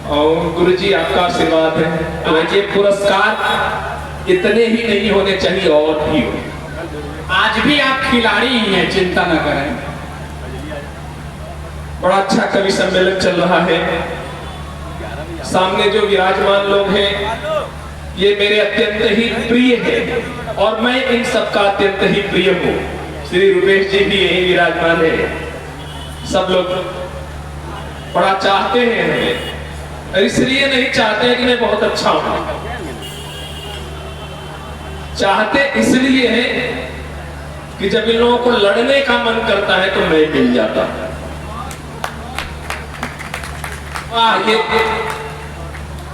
और गुरुजी आपका आशीर्वाद है। तो ये पुरस्कार इतने ही नहीं होने चाहिए और भी हो। आज भी आप खिलाड़ी ही हैं, चिंता न करें। बड़ा अच्छा कवि सम्मेलन चल रहा है। सामने जो विराजमान लोग हैं ये मेरे अत्यंत ही प्रिय है और मैं इन सबका अत्यंत ही प्रिय हूँ। श्री रूपेश जी भी यही विराजमान है। सब लोग बड़ा चाहते हैं हमें, इसलिए नहीं चाहते कि मैं बहुत अच्छा हूं, चाहते इसलिए है कि जब इन लोगों को लड़ने का मन करता है तो मैं मिल जाता हूं। ये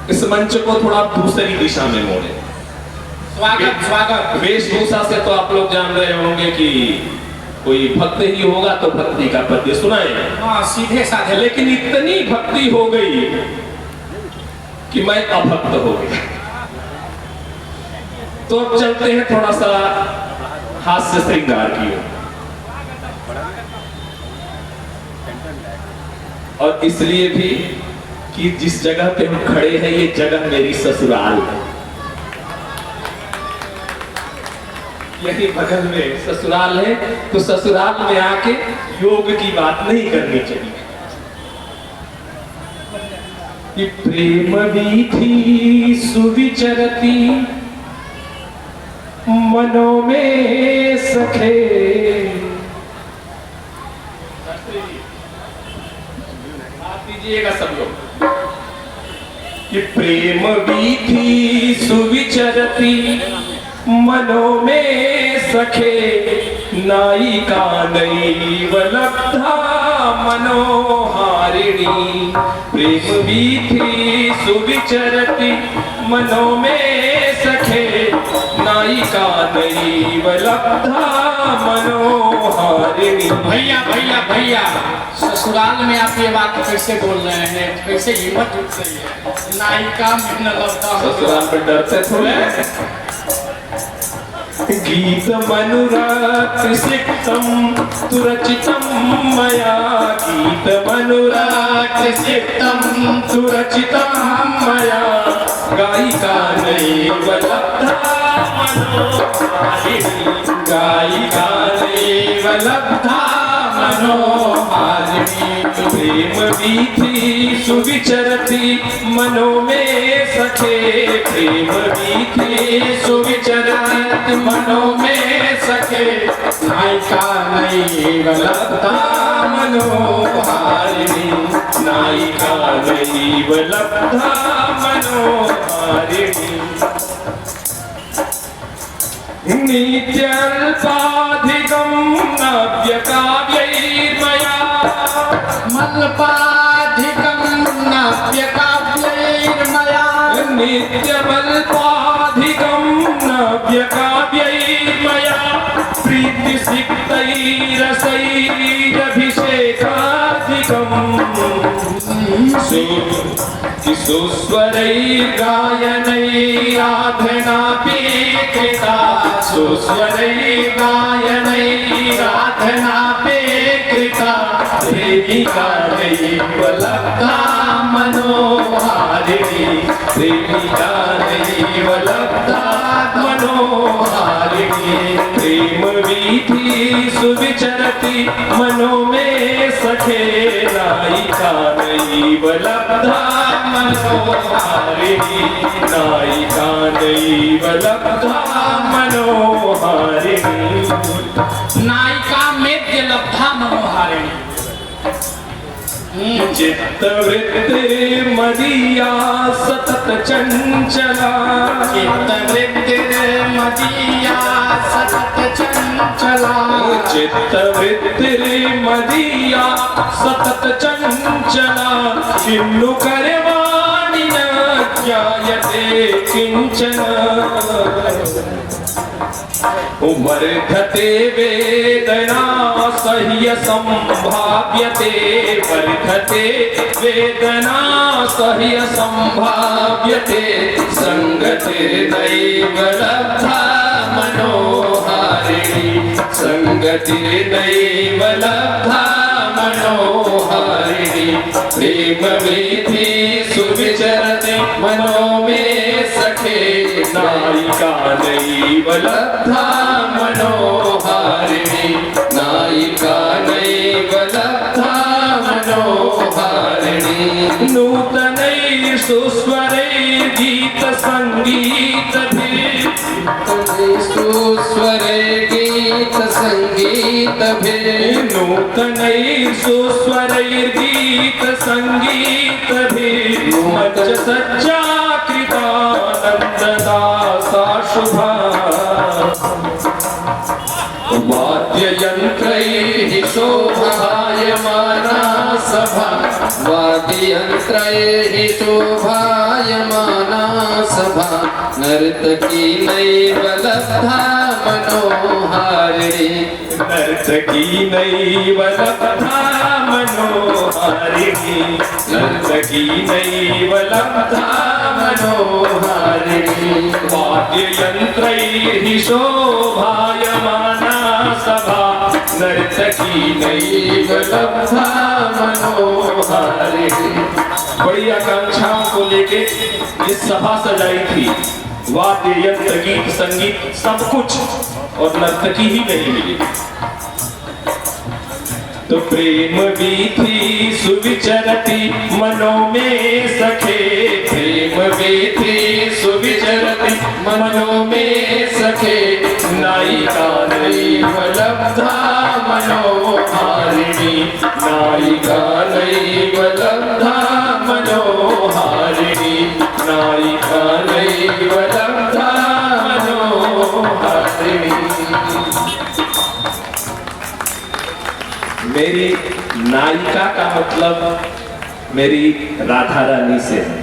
इस मंच को थोड़ा दूसरी दिशा में मोड़े। स्वागत स्वागत। वेशभूषा से तो आप लोग जान रहे होंगे कि कोई भक्त ही होगा तो भक्ति का पद्य सुनाए। हाँ, सीधे साधे। लेकिन इतनी भक्ति हो गई कि मैं अभक्त हो गया। तो अब चलते हैं थोड़ा सा हास्य श्रृंगार की ओर। और इसलिए भी कि जिस जगह पे हम खड़े हैं ये जगह मेरी ससुराल है। यही बगल में ससुराल है, तो ससुराल में आके योग की बात नहीं करनी चाहिए। कि प्रेम वीथी सुविचरती मनों में सखे। आप दीजिएगा सब लोग। कि प्रेम वीथी सुविचरती मनों में सखे, नायिका नैव लब्धा मनोहारिणी। प्रेम वीथी सुविचरती मनों में सखे, नायिका नैव लब्धा मनोहारिणी। भैया भैया भैया, ससुराल में आप ये बात कैसे बोल रहे हैं? कैसे हिम्मत उठ रही है? नायिका में न लब्धा। ससुराल पे डरते थोड़े। गीत मनुराग सिक्तम तुरचितम मया। गीत मनुराग सिक्तम तुरचितम मया, गायिका नैव लब्धा मनोहारिणी। गायिका नैव लब्धा मनोहारिणी। प्रेम वीथी सुविचरती मनों में सखे। प्रेम वीथी सुविचरती मनों में सखे, नायिका नैव लब्धा मनोहारिणी। नायिका नैव लब्धा मनोहारिणी। नित्यल्पाधिकं नव्यकाव्यैर्मया। मल्पाधिकं नव्यकाव्यैर्मया। नित्यमल्पाधिकं नव्यकाव्यैर्मया। प्रीतिसिक्तैरसैरभिषेकाधिकम्। सुस्वरैर्गायनैराधनापेक्षिता। सुस्वरैर्गायनैराधनापेक्षिता। प्रेमिका नैव लब्धा मनोहारिणी। प्रेमिका नैव लब्धा मनोहारिणी। प्रेम वीथी सुविचरती मनों में सखे, नायिका नैव लब्धा मनोहारिणी। नायिका नैव लब्धा मनोहारिणी। नायिका में लब्धा मनोहारिणी। चित्तवृत्तिर्मदीया सतत चंचला। चित्तवृत्तिर्मदीया सतत चंचला। चित्तवृत्तिर्मदीया सतत चंचला। किन्नु करवाणि न ज्ञायते किंचन। वर्धते वेदना सह्य संभाव्यते। वर्धते वेदना सह्य संभाव्यते। संगतिर्नैव लब्धा मनोहारिणी। संगतिर्नैव लब्धा मनोहारिणी। प्रेम वीथी सुविचरति मनो में सखे नायिका नैव लब्धा मनोहारिणी नायिका नैव लब्धा मनोहारिणी नूतनैः सुस्वरैः गीत संगीतभिः सुस्वरैः गीत संगीतभिः नूतनैः सुस्वरैः गीत संगीतभिः मज्ज सज्जा कृतानन्ददासा शुभा वाद्ययन्त्रैः शोभायमाना सभा वाद्ययन्त्रैः शोभायमाना सभा नर्तकी नैव लब्धा मनोहारिणी नर्तकी नैव लब्धा मनोहारिणी नर्तकी नैव लब्धा मनोहारिणी वाद्ययन्त्रैः शोभायमाना सभा नर्तकी नैव लब्धा मनोहारिणी। बड़ी आकांक्षाओं को लेके ये सभा सजाई थी, वाद्य यंत्र गीत संगीत सब कुछ, और नर्तकी ही नहीं मिली। तो प्रेम वीथी सुविचरति मनो में सखे प्रेम वीथी सुविचरति मनो में सखे नायिका नैव लब्धा मनोहारिणी नायिका नैव लब्धा मनोहारिणी नायिका नैव लब्धा मनोहारिणी। मेरी नायिका का मतलब मेरी राधा रानी से है,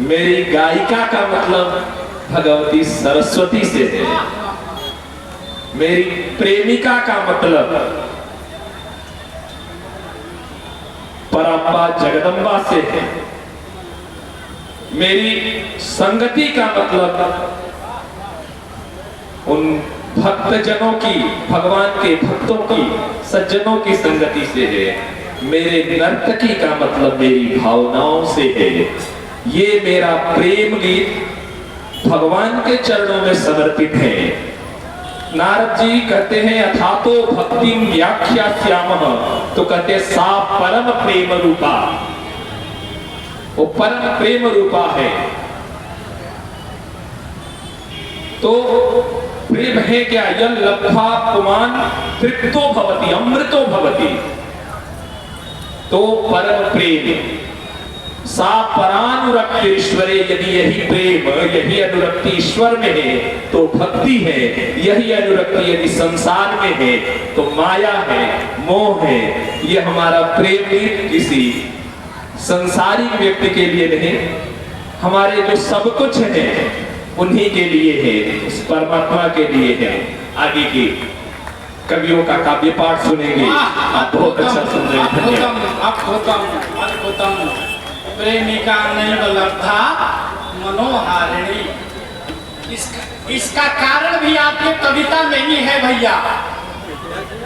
मेरी गायिका का मतलब भगवती सरस्वती से है, मेरी प्रेमिका का मतलब परम्पा जगदम्बा से है, मेरी संगति का मतलब उन भक्तजनों की, भगवान के भक्तों की, सज्जनों की संगति से है, मेरे नर्तकी का मतलब मेरी भावनाओं से है। ये मेरा प्रेम गीत भगवान के चरणों में समर्पित है। नारद जी कहते हैं अथातो भक्तिम व्याख्यास्यामः, तो कहते सा परम प्रेम रूपा, वो परम प्रेम रूपा है। तो प्रेम है क्या? यह लब्ध्वा पुमान तृप्तो भवति अमृतो भवति, तो परम प्रेम सा परानुरक्ति ईश्वरे। यदि यही प्रेम, यही अनुरक्ति ईश्वर में है तो भक्ति है, यही अनुरक्ति यदि संसार में है तो माया है, मोह है। यह हमारा प्रेम किसी संसारिक व्यक्ति के लिए नहीं, हमारे जो सब कुछ है उन्हीं के लिए है, उस परमात्मा के लिए है। आगे की कवियों का काव्य पाठ सुनेंगे, आप बहुत अच्छा सुन रहे हैं। प्रेमिका नैव लब्धा मनोहारिणी, इसका कारण भी आपके कविता में ही है भैया।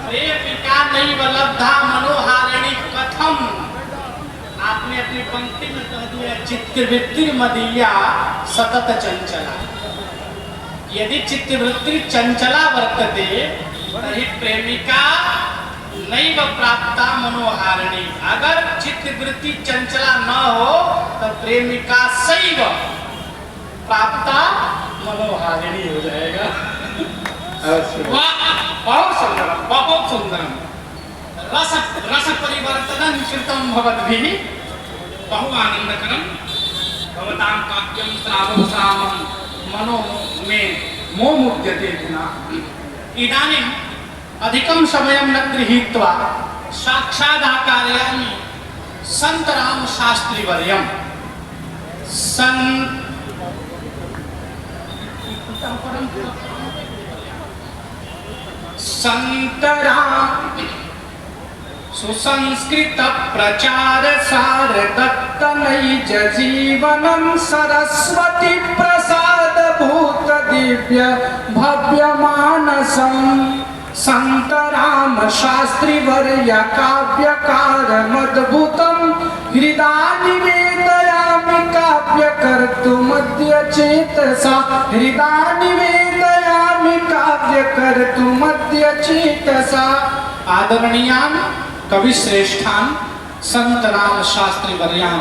प्रेमिका नैव लब्धा मनोहारिणी कथम, आपने अपनी पंक्ति में कह दिया चित्तवृत्ति मदीया सतत चंचला। यदि चित्तवृत्ति चंचला वर्तते तर्हि प्रेमिका नैव प्राप्ता मनोहारिणी। अगर चित्तवृत्ति चंचला न हो तो प्रेमिका सैव प्राप्ता मनोहारिणी हो जाएगा। बहुत सुंदर, बहुत सुंदर। रस रस परिवर्तनं कृतं भवद्भिः बहु आनंदकरं। भवतां काव्यं श्रावसामं मनो मे मोमुद्यते पुनः। इदानीम् अधिकं समयं न गृहीत्वा साक्षादाकारयामि संत राम शास्त्री वर्यं। संत राम सुसंस्कृत प्रचार सार दत्त नैज जीवनं सरस्वती प्रसाद भूत दिव्य भव्य मानसं। संत राम शास्त्री वर्य काव्यकार मद्भुतं हृदय निवेदयामि काव्य कर्तुमद्य चेतसा हृदय निवेदयामि काव्य कर्तुमद्य चेतसा। आदरणीयान कवि श्रेष्ठान संतराम शास्त्री वर्यान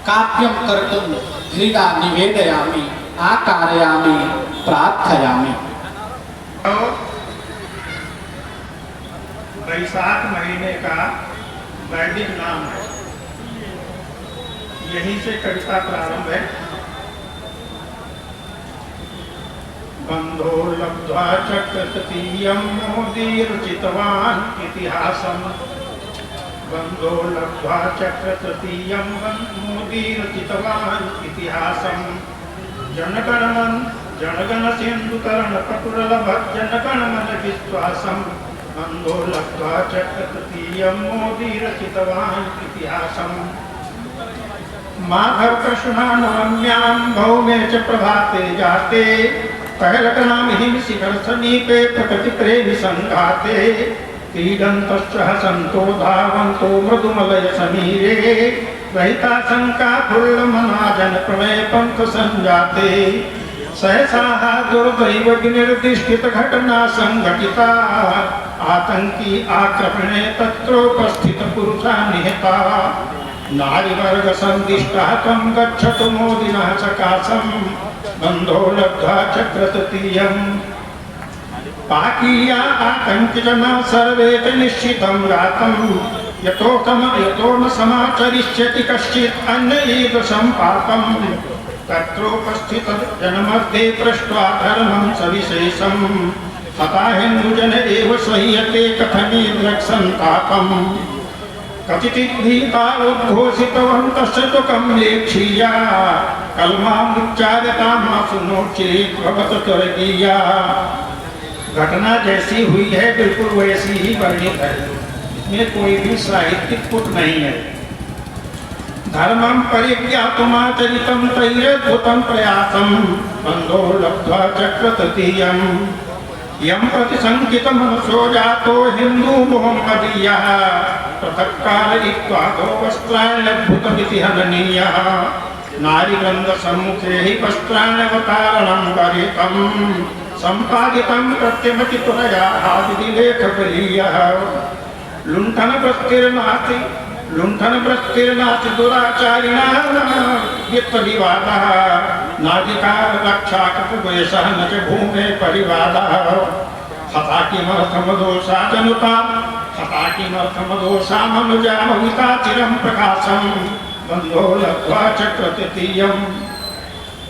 काव्यम कर्तुम हृदय निवेदयामि आकारयामि प्रार्थयामि। बैसाख महीने का वैदिक नाम है, यहीं से कविता प्रारंभ है। बंधो लब्ध्वा चक्रतृतीयं मोदीरुचितवान् इतिहासम्। बंधो लब्ध्वा चक्रतृतीयं मोदीरुचितवान् इतिहासम्। जनगण सिंधुकरण पटुरलभत् जनगणमन विश्वासम्। बंधो लब्ध्वा चक्रतृतीयं मोदीरुचितवान् इतिहासम्। माघ कृष्णा नवम्यां भौमे च प्रभाते जाते पहलकनाम हिम शिखर समीपे प्रकृति प्रेमी संघाते। क्रीडन्तश्च हसन्तो धावन्तो मृदुमलय समीरे रहिता शंका फुल्लमना जन प्रणय पंख संजाते। सहसा दुर्दैव विनिर्दिष्टित घटना संघटिता आतंकी आक्रमणे तत्रोपस्थित पुरुषा निहता। नारीवर्ग संदिष्टा त्वं गच्छतु मोदिनः सकाशम्। बंधो लब्ध्वा चक्रतृतीयम्। पाकीया आतंकिजना सर्वे च निश्चितं रातम्। यतो न समाचरिष्यति कश्चित् अन्यईदृशं पापम्। तत्रोपस्थित जनमध्ये पृष्ट्वा धर्मं सविशेषम्। हता हिन्दुजन एव सह्यते कथने द्रक्सन्तापम्। कचिद्भीता उद्घोषितवन्तश्च दुःखं लेखीया कलमामुच्चार्यतामासु नोचेत् भवत स्वर्गीया। घटना जैसी हुई है बिल्कुल वैसी ही वर्णित है, इसमें कोई भी साहित्यिक पुट नहीं है। धर्मं परिज्ञातुमाचरितं तैरद्भुतं प्रयासं। बंधो लब्ध्वा चक्रतृतीयम्। यं प्रतिशंकितमनसो जातो हिन्दू मोहम्मदीयः पृथक् कारयित्वा गो वस्त्राण्यद्भुतमिति हननीयः। नारीवृन्दसम्मुखे हि वस्त्राण्यवतारणं गरितं सम्पादितं प्रत्यमतिपुरया आदिलेखबलीयः। लुण्ठनप्रस्तिर्नास्ति दुराचारिणां वित्तविवादः। नाधिकाररक्षाकृतद्वेषः न च भूमे परिवादः। हता किमर्थमदोषा जनुता हता किमर्थमदोषा मनुजा भविता चिरं प्रकाशम्। बंधो लब्ध्वा चक्रतृतीयम्।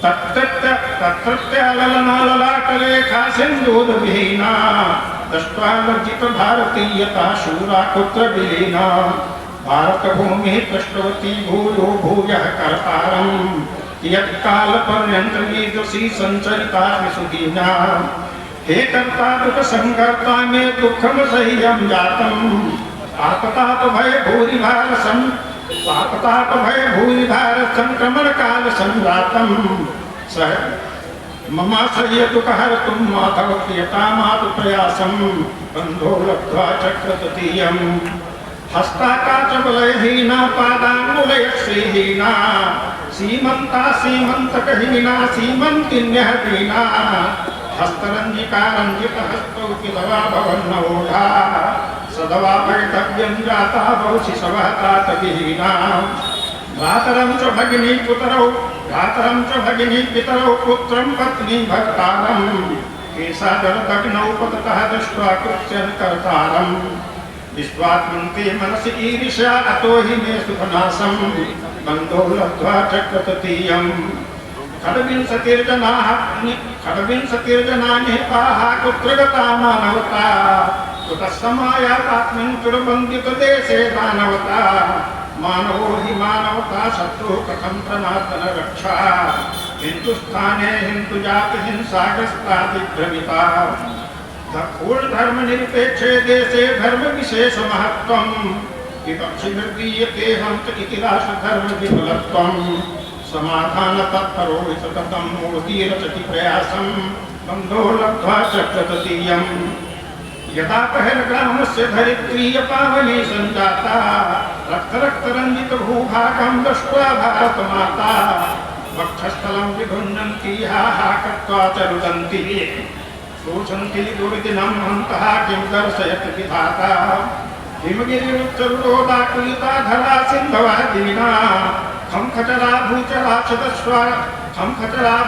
तत्रत्यललनाललाटलेखा सिन्दूरविहीना दृष्ट्वा लज्जित भारतीयता शूरा कुत्र विलीना। भारतभूमिः पृष्ठवती भूयो भूयः कर्तारम्। यत्कालपर्यन्तमीदृशी सञ्चरिता विसुदीना। हे कर्ता दुःखसंकर्ता मे दुःखं सह्यं जातम्। पापतापभय संक्रमण काल संजातम्। ममाश्रय दुःखहर्तुं माधव प्रियतामातु प्रयासम्। बंधो लब्ध्वा चक्रतृतीयम्। हस्ताकाचबलहीना पादाङ्गुलयश्रीहीना सीमन्ता सीमन्तकहीना सीमन्तिन्यः दीना। हस्तरञ्जिकारञ्जितहस्तौ किलवा भवन्नवोढा सदवा भवितव्यं जाता बहुशि सवहतातविहीना। भ्रातरं च भगिनी पितरौ पुत्रं पत्नी भर्तारम्। केशादलदग्नौ पततः दृष्ट्वा कृत्यं कर्तारम्। विश्वात्मन्ते मनसि ईर्ष्या अतो हि मे सुखनाशम्। बन्धो लब्ध्वा चक्रतृतीयम्। खड्विंशतिर्जना निहताः कुत्र गता मानवता। कुतः समायातात्मन् चुरबन्दितदेशे दानवता। मानवो हि मानवता शत्रुः कथं प्रणातन रक्षा। हिन्दुस्थाने हिन्दुजाति हिंसाग्रस्ता विभ्रमिता। धर्मनिरपेक्षे देशे धर्म विशेष महत्वम्। विपक्षि निर्दीयते हंत इति राष्ट्रधर्म विफलत्वम्। समाधान तत्परो सततं मूर्ति रचति प्रयासम्। बंधो लब्ध्वा चक्रतृतीयम्। यदा पहलग्रामस्य धरित्री पावनी संजाता रक्त भूभागं दृष्ट्वा भारतमाता वक्षस्थलं विभुन्नन्ति हाहाकृत्वा च रुदन्ति शोचन्ति दुर्दिनं हन्तः किं दर्शयति विधाता हिमगिरिरुच्चरुरोदाकुलिता धरा सिन्धवादीना खं खचरा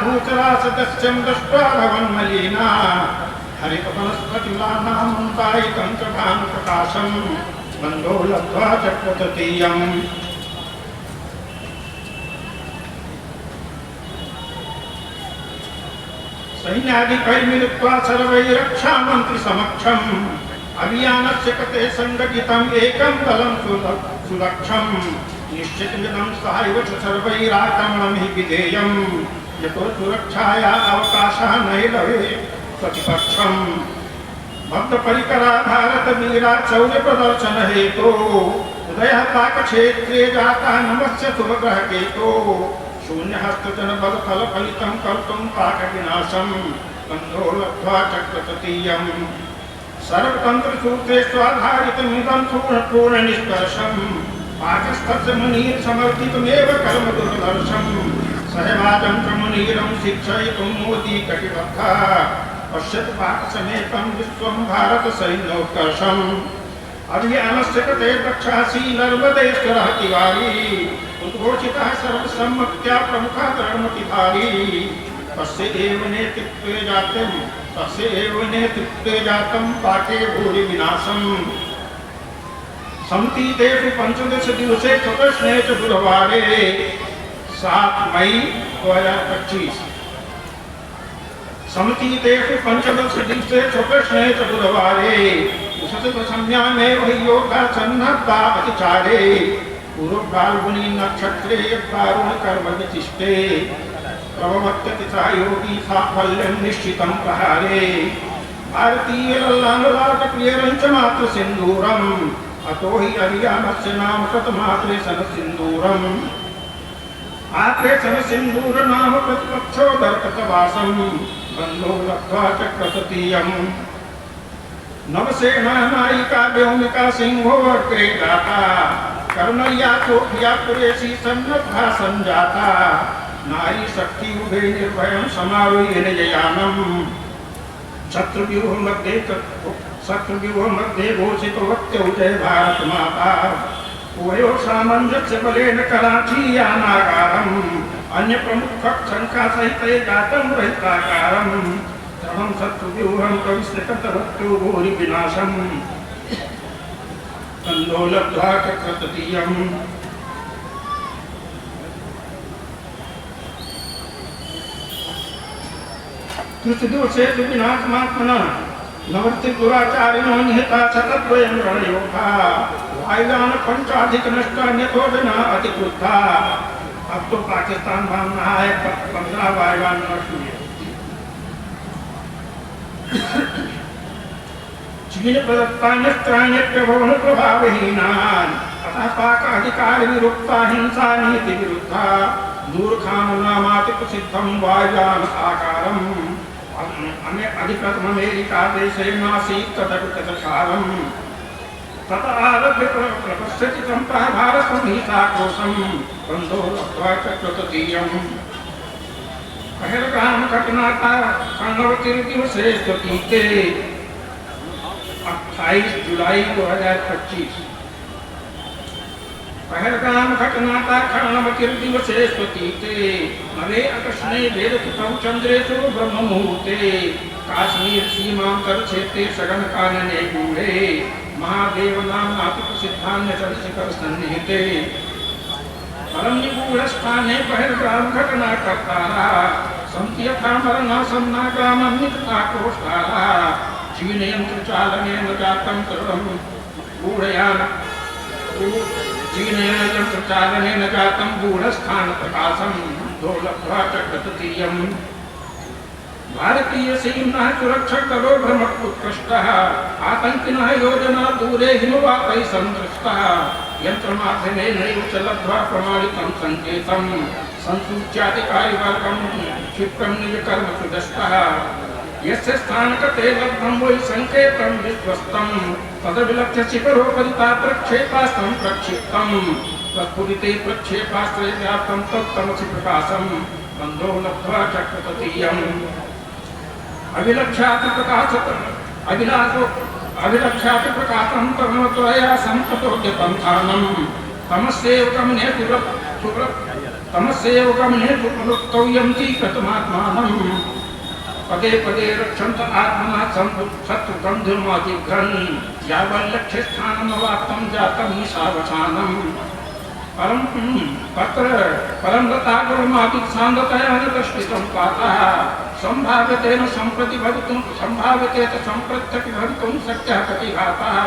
भूचरा सदस्यं दृष्ट्वा भवन्मलीना हरितवनस्पतिलानामन्तायितं च भानुप्रकाशं मन्दो लब्ध्वा चक्रततीयम् सैन्यादिकैः मिलित्वा सर्वैरक्षामन्त्रिसमक्षम् अभियानस्य कृते सङ्घटितम् एकं दलं सुलक्षम् निश्चितमिदं सहैव च सर्वैराक्रमणं हि विधेयम् यतो सुरक्षाया अवकाशः नैलवे प्रतिपक्षम् भक्तपरिकरा भारतवीरा चौर्यप्रदर्शनहेतोः उदयः पाकक्षेत्रे जाता नमस्य शुभग्रहकेतोः शून्यहस्तजनबलफलफलितं कर्तुं पाकविनाशं बन्धो लब्ध्वा चक्रततीयम् सर्वतन्त्रसूत्रेष्वाधारितमिदं पूर्णनिष्कर्षं पाकस्थस्य मुनिर्समर्थितमेव कर्म दुर्दर्शम् सहवाजं च मुनिरं शिक्षयितुं मोदी कटिबद्धः पश्यतु पाकसमेतं विश्वं भारतसैन्योत्कर्षम् अभियानस्य कृते दक्षासी नर्मदेश्वरः तिवारी उद्घोषितः सर्वसम्मत्या प्रमुखः धर्मतिधारी तस्य एव नेतृत्वे जातं पाके भूरि विनाशम् समतीतेषु 15 दिवसे कृष्णे च बुधवारे 7 मई 2025 समतीतेषु 15 दिवसे कृष्णे च बुधवारे दशम्यामेव योगा सन्नद्धा अतिचारे पूर्वफाल्गुनी नक्षत्रे दारुणकर्म विशिष्टे प्रववर्तति सा योगी साफल्यं निश्चितं प्रहारे भारतीयलल्लाङ्गलाटप्रियरञ्च मातृसिन्दूरम् अतो हि हरियाणस्य नाम कृतमात्रे सनसिन्दूरम् आत्रे सनसिन्दूर नाम प्रतिपक्षो दर्पतवासं बन्धो लब्ध्वा चक्रततीयम् नवसेना नायिका व्योमिका सिंहो अग्रे गाता कर्णल्या सोफिया पुरेशी सन्नद्धा संजाता नारी शक्ति उभे निर्भयं समारोहेण जयानम् शत्रुव्यूह मध्ये घोषितो वक्त्यौ जय भारत माता उभयो सामञ्जस्य बलेन कराचीयानागारम् अन्य प्रमुख शंका सहिते जातं रहिताकारम् तमं शत्रुव्यूहं प्रविश्यकृतवत्यो भूरि विनाशम् बन्धो लब्ध्वा चक्रततीयम् कृतदिवसे विनाशमात्मनः नवतिपुराचारिणो निहता शतद्वयं रणयोधा वायुयान पंचाधिकनष्टान्यतो जना अतिक्रुद्धा अब तो पाकिस्तान भागना है 15 वायुयान नष्ट हुए चीन प्रदत्तान्यस्त्राण्यप्यभवन प्रभावहीनान् अतः पाक अधिकार विरुक्ता हिंसा नीति विरुद्धा दूरखानुनामाति प्रसिद्धं वायुयान आकारम् अधिकृतममेरिका देशेनासीत् तदपितसारम् ततः आरभ्य प्रपश्यति सम्पः भारतं हि साक्रोशं बन्धो लब्ध्वा चक्रततीयम् पहलगाम घटना था कर्णवती दिवसे स्वतीते 28 जुलाई 2025 पहलगाम घटना था कर्णवती दिवसे स्वतीते नवे अकस्ने वेदपुत्रौ चंद्रेषु ब्रह्म मुहूर्ते काश्मीर सीमांतर क्षेत्रे सघन कानने गूढ़े महादेव नाम्नाति प्रसिद्धान्य चलशिखर सन्निहिते परम निगूढ़ स्थाने पहलगाम घटना कर्तारा संत्यथा मरण सम्नागामं निकटाक्रोष्टारा जीनयंत्र चालनेन जातं तरुणं गूढ़यान जीनयंत्र चालनेन जातं गूढ़स्थान प्रकाशं दोलब्ध्वा चक्रततीयम् भारतीय सीम्नः सुरक्षक दलो भ्रमः उत्कृष्टः आतंकिनः योजना दूरे हिमवातैः सन्दृष्टः यन्त्रमाध्यमेनैव च लब्ध्वा प्रमाणितं सङ्केतं संसूच्याधिकारिवर्गं क्षिप्रं निजकर्मसु दष्टः यस्य स्थानकते लब्धं वै संकेतं विश्वस्तं तदभिलक्ष्य शिखरोपरिता प्रक्षेपास्तं प्रक्षिप्तं तत्पुरिते प्रक्षेपास्त्रे व्याप्तं तत्तमसि प्रकाशं बन्धो लब्ध्वा चक्रततीयम् अभिलक्ष्याति प्रकाशं तमत्वया संततोद्यतं स्थानं तमस्यैव गमने सुप्रवृत्तव्यं चीकृतमात्मानं पदे पदे रक्षन्त आत्मना शत्रुगन्धर्माजिघ्रन् यावल्लक्ष्यस्थानमवाप्तं जातं निशावसानं परं गतागुरुमादिसान्दतया न दृष्टितं पातः संभाव्यतेन सम्प्रति भवितुं संभाव्यतेत सम्प्रत्यपि भवितुं शक्यः प्रतिघातः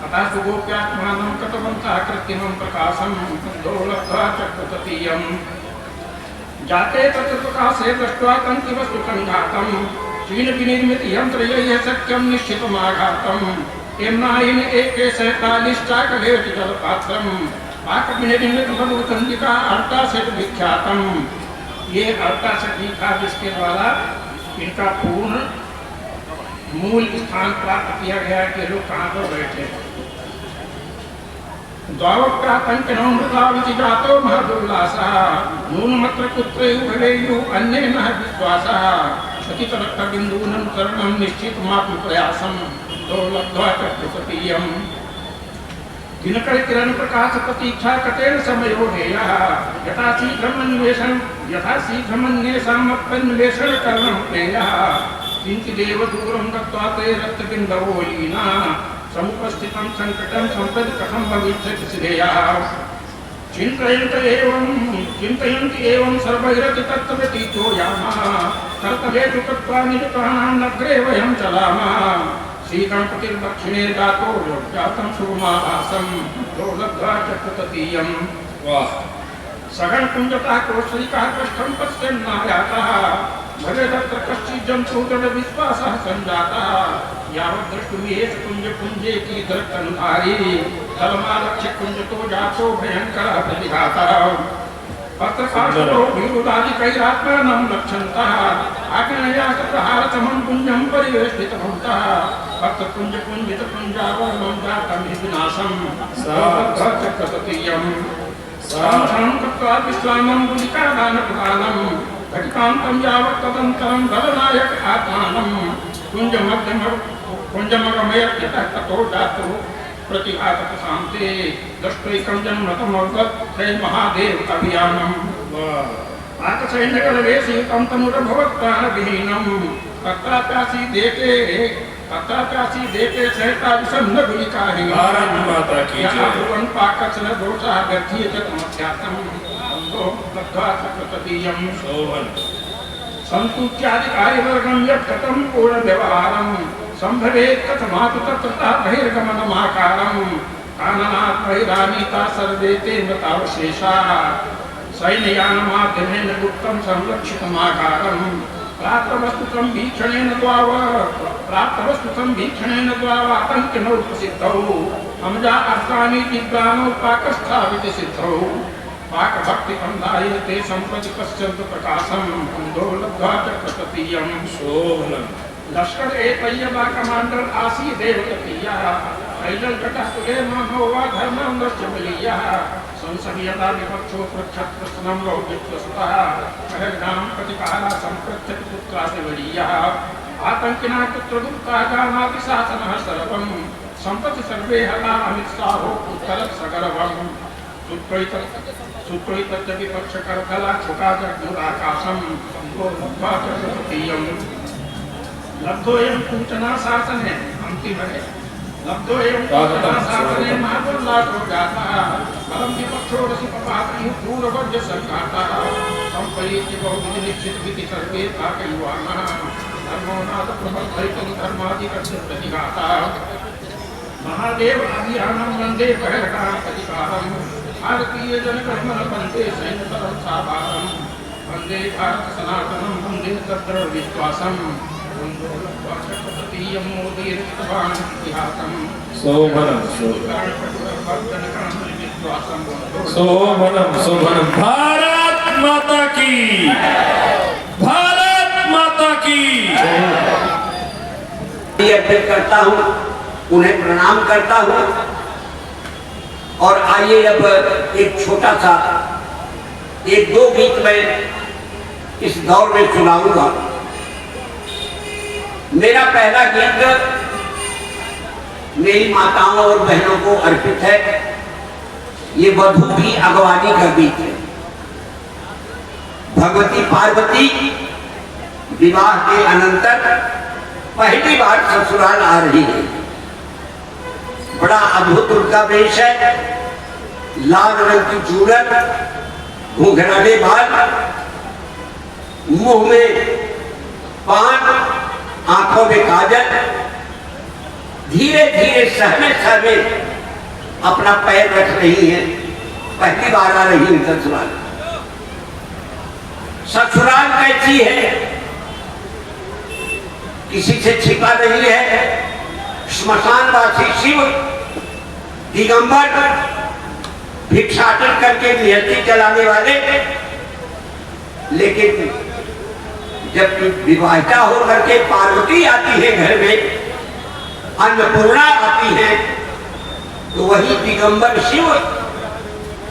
तथा सुगोप्यात्मानं कृतवन्तः कृत्रिमं प्रकाशं दोलब्ध्वा चक्रततीयम् जाते तत्र प्रकाशे दृष्ट्वा तन्तिवस्तु संघातं क्षीणविनिर्मित यन्त्रयैः शक्यं निश्चितमाघातं एम्नायिन एके 47 चाकलेति जलपात्रं पाकविनिर्मित लघुचंडिका अर्टासेट विख्यातम। ये अर्टासेट लिखा जिसके द्वारा इनका पूर्ण मूल स्थान प्राप्त किया गया कि लोग कहाँ पर बैठे। द्वावक्रातंकनोमृताविति जातो महदुल्लासः नूनमत्र कुत्रैव भवेयुः अन्येन विश्वासः क्षतितरक्तबिन्दूनं तरणं निश्चितमात्म प्रयासं दोलब्ध्वा चक्रततीयम् दिनकर किरण प्रकाश प्रतीक्षा कतेन समयो हेयः यथा शीघ्रमन्वेषण करणं प्रेयः किञ्चिदेव दूरं गत्वा ते रक्तबिन्दवो लीना समुपस्थितं संकटं सम्प्रति कथं भविष्यति श्रेयः चिन्तयन्ति एवं सर्वैरपि तत्त्वतीतो यामः कर्तव्येषु तत्त्वा निजुतानां नगरे वयं चलामः श्रीगणपतिर्दक्षिणे जातो जातं शुभमाभासं दोलब्ध्वा चक्रततीयम् सगण कुंजता कोश्रिका पृष्ठं पश्यन्नायातः भवेदत्र कश्चित् जन्तुदृढ विश्वासः सञ्जातः यावत् द्रष्टुमेष कुञ्जे की दर्शनधारी तलमालक्ष्य कुञ्जतो जातो भयङ्करः प्रतिघातः पत्रकाशो विरुदादिकैरात्मानं लक्षन्तः आग्नेयास्त्रहारसमं पुञ्जं परिवेष्टितवन्तः भक्तकुञ्जपुञ्जितपुञ्जावरणं जातं विनाशं चक्रततीयम् साधनं कृत्वा विश्रामं गुलिकादानप्रदानं घटिकान्तं यावत् तदन्तरं दलनायक आत्मानं कुञ्जमगमयत् यतः ततो जातो प्रतिघातक शान्ते दष्टैकं जन्मतमवदत् हे महादेव अभियानम् आकसैन्यकलवेशितं तनुरभवत्प्राणविहीनं तत्राप्यासी देते सहता विषन्न गुलिकाहि भारत माता की जय। भुवन पाकचन दोषः व्यर्थीयत तमस्यातं लब्ध्वा चक्रततीयं संतुत्यादिकार्यवर्गं यत्कथं पूर्णव्यवहारं सम्भवेत् कथमातु तत्रतः बहिर्गमनमाकारं काननात् बहिरानीता सर्वे ते मृतावशेषाः सैन्ययानमाध्यमेन गुप्तं संरक्षितमाकारं प्राप्तवस्तुतं भीक्षणेन द्वावातङ्किनौ प्रसिद्धौ अमजा अर्थानि जिब्राणौ पाकस्थापिति सिद्धौ पाकभक्तिकन्दाय ते सम्प्रति पश्यन्तु प्रकाशं दोलब्ध्वा चक्रततीयम् लश्कर तैयबा कमांडर आसी देवततीयः कैलकटस्तुले मानवा धर्मं नश्यबलीयः संसदीयता विपक्षो प्रक्षत्रस्नं रौद्रस्वतः पहलगाम प्रतिकारा संप्रत्यक्ष पुत्रादिवरीयः आतंकिना पुत्रदुप्ता जानाति शासनः सर्वं सम्प्रति सर्वे हता अमित्साहो उत्तरसगर्वं सुप्रैतस्य विपक्षकर्कला क्षुकाजग्मुराकाशं लब्ध्वा चक्रततीयम् लब्धोयं सूचना शासने अंतिम है लब्धोयं सूचना शासने महादुर्लाभो जातः बलं विपक्षो रसिकपाति पूर्ववर्ज संघातः संपरीत्य बहुविध निश्चित विधि सर्वे पाकयुवानः धर्मो नाथ प्रबलधरितं धर्मादिकस्य प्रतिघातः महादेव अभियानं वन्दे पहलगाम प्रतिकारं भारतीय जनगणमन वन्दे सैन्यबलं साभारं वन्दे भारत सनातनं वन्दे तत्र विश्वासं शोभनम भारत माता की अर्पित करता हूँ, उन्हें प्रणाम करता हूँ। और आइए अब एक छोटा सा एक दो गीत में इस दौर में सुनाऊंगा। मेरा पहला गीत मेरी माताओं और बहनों को अर्पित है। ये वधू की अगवानी का गीत है। भगवती पार्वती विवाह के अनंतर पहली बार ससुराल आ रही है। बड़ा अद्भुत उनका वेश है, लाल रंग की चूड़न, घुंघराले बाल, मुंह में पान, आंखों में काजल, धीरे धीरे सहमे सहमे अपना पैर रख रही है। पहली बार आ रही है ससुराल। ससुराल कैसी है, किसी से छिपा नहीं है। श्मशानवासी शिव दिगंबर भिक्षाटन करके नियति चलाने वाले, लेकिन जब विवाहिता होकर के पार्वती आती है घर में, अन्नपूर्णा आती है, तो वही दिगंबर शिव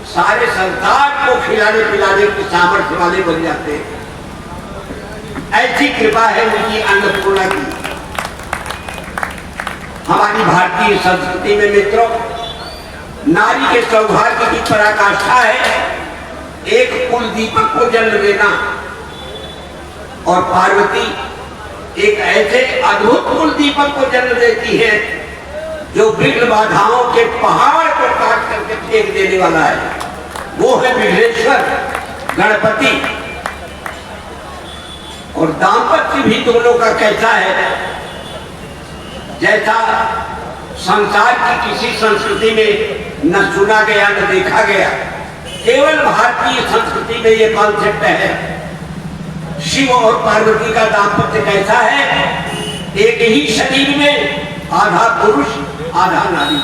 सारे संसार को खिलाने पिलाने की सामर्थ्य वाले बन जाते हैं। ऐसी कृपा है उनकी अन्नपूर्णा की। हमारी भारतीय संस्कृति में मित्रों, नारी के सौभाग्य की पराकाष्ठा है एक कुल दीपक को जन्म देना। और पार्वती एक ऐसे अद्भुत कुल दीपक को जन्म देती है जो विघ्न बाधाओं के पहाड़ को काट करके फेंक देने वाला है। वो है विघ्नेश्वर गणपति। और दाम्पत्य भी दोनों का कैसा है, जैसा संसार की किसी संस्कृति में न सुना गया न देखा गया, केवल भारतीय संस्कृति में ये कॉन्सेप्ट है। शिव और पार्वती का दाम्पत्य कैसा है, एक ही शरीर में आधा पुरुष आधा नारी,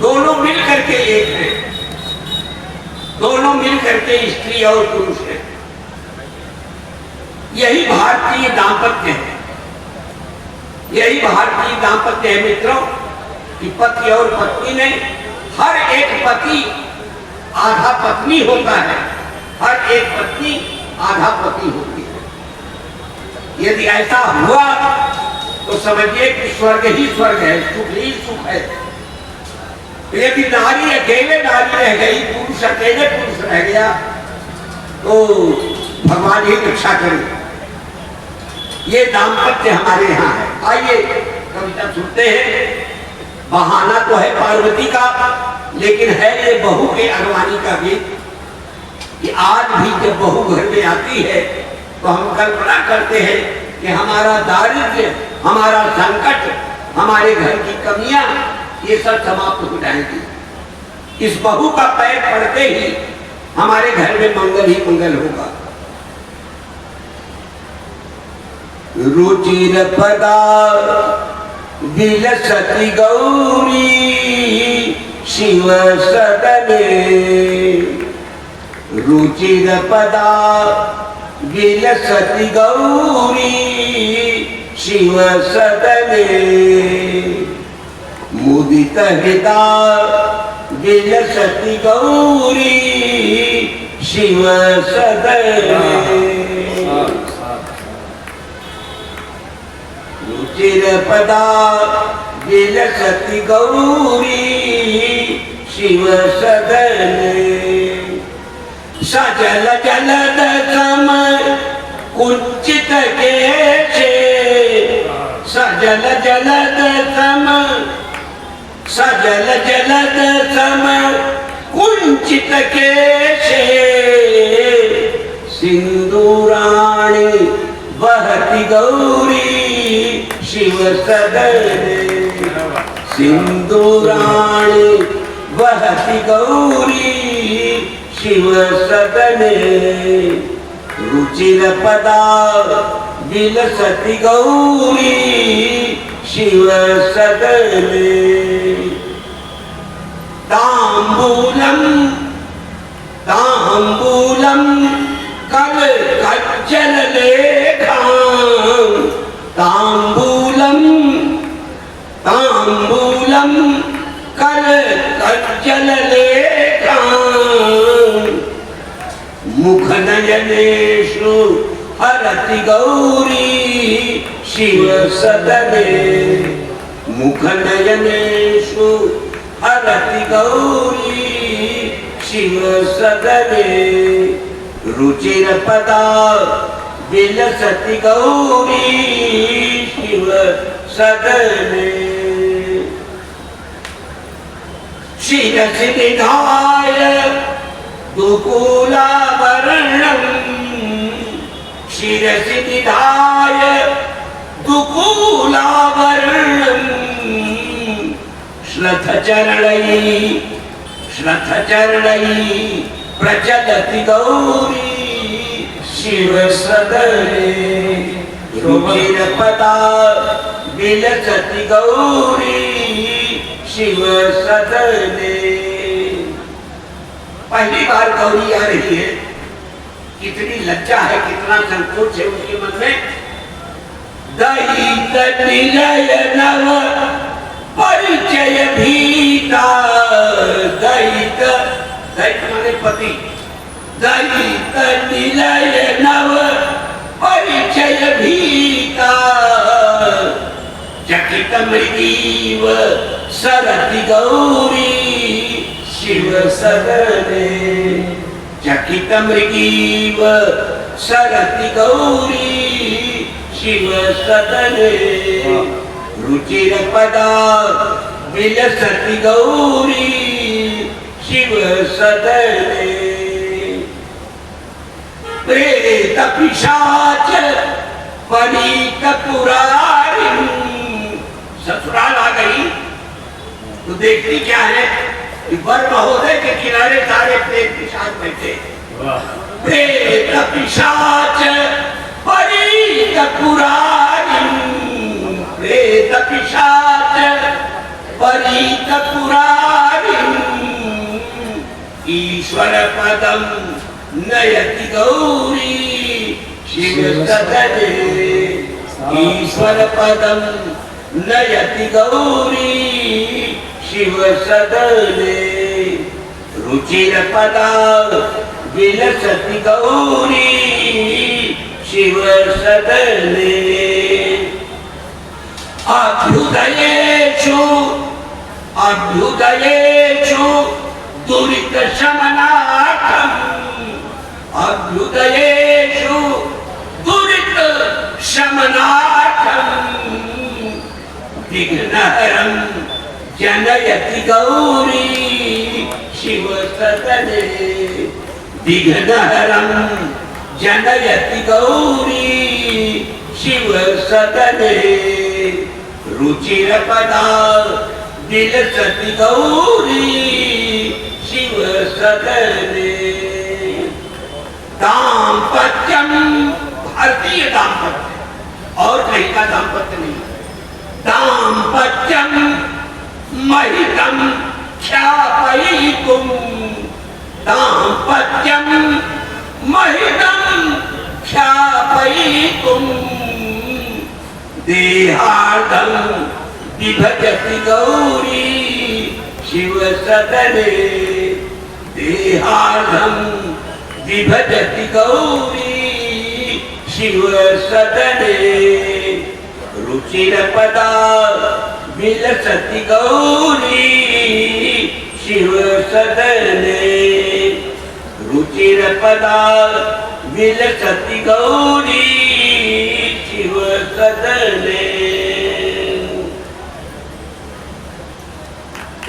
दोनों मिल करके एक है, दोनों मिल करके स्त्री और पुरुष है। यही भारतीय दाम्पत्य है। यही भारतीय दाम्पत्य है मित्रों कि पति और पत्नी में हर एक पति आधा पत्नी होता है, हर एक पत्नी आधा पति होती है। यदि ऐसा हुआ तो समझिए कि स्वर्ग ही स्वर्ग है, सुख ही सुख है। यदि नारी अकेले नारी रह गई, पुरुष अकेले पुरुष रह गया, तो भगवान ही रक्षा करे। ये दाम्पत्य हमारे यहाँ है। आइए कविता सुनते हैं। बहाना तो है पार्वती का, लेकिन है ये बहू के अगवानी का गीत। कि आज भी जब बहू घर में आती है तो हम कल्पना करते हैं कि हमारा दारिद्र्य, हमारा संकट, हमारे घर की कमियां, ये सब समाप्त हो जाएंगी। इस बहू का पैर पड़ते ही हमारे घर में मंगल ही मंगल होगा। रुचिर पदा विलसति गौरी शिव सदने, रुचिर पदा विलसति गौरी शिव सदने, मुदित हृदय विलसति गौरी शिव सदने। चिरपदा विलसति गौरी शिव सदने, सजल जलद सम कुंचित केशे, सजल जलद सम, सजल जलद सम कुंचित केशे, सिंदूराणि बहति गौरी शिव सदने, सिंदूराणि बहति गौरी शिव सदने, रुचिर पदा विलसति गौरी शिव सदने। तांबूलम तांबूलम कल कज्जल लेखा, तांबूलम मुख नयनेषु हरति गौरी शिव सदने मुख नयनेषु हरति गौरी शिव सदने रुचिरपदा विलसति गौरी शिव सदने शिरसि निधाय दुकूलावरणम् शिरसि निधाय दुकूलावरणम् श्लथचरणैः प्रचलति गौरी शिव सदने रुचिरपदा विलसति गौरी शिव सदने। पहली बार गौरी आ रही है, कितनी लज्जा है, कितना संकोच है उनके मन में। दैत निलय नव परिचय भीता दैत दैत माने पति दैत निलय नव परिचय भीता चकित मृगीव सरति गौरी शिव सदने चकित मृगीव सरति गौरी शिव सदने रुचिरपदा विलसति गौरी शिव सदने प्रेत पिशाच परीत पुरारी ससुराल आ गई तो देखती क्या है कि वर महोदय के किनारे सारे प्रेत पिशाच बैठे। प्रेत पिशाच परीत पुरारी प्रेत पिशाच परीत पुरारी ईश्वर पदम नयति गौरी शिव सदने ईश्वर पदम नयति गौरी शिव सदने रुचिरपदा विलसति गौरी शिव सदने अभ्युदयेषु दुरित शमनार्थम् अभ्युदयेषु दुरित शमनार्थम् विघ्नहरं जनयति गौरी शिव सदने विघ्नहरं जनयति गौरी शिव सदने रुचिरपदा विलसति गौरी शिव सदने। दाम्पत्यम भारतीय दाम्पत्य और कहीं का दाम्पत्य नहीं। दाम्पत्यम महितम ख्यापयितुम दाम्पत्यम महितम ख्यापयितुम देहार्धं विभजति गौरी शिव सदने देहार्धं विभजति गौरी शिव सदने रुचिरपदा विलसति गौरी शिव सदने रुचिरपदा विलसति गौरी शिव सदने।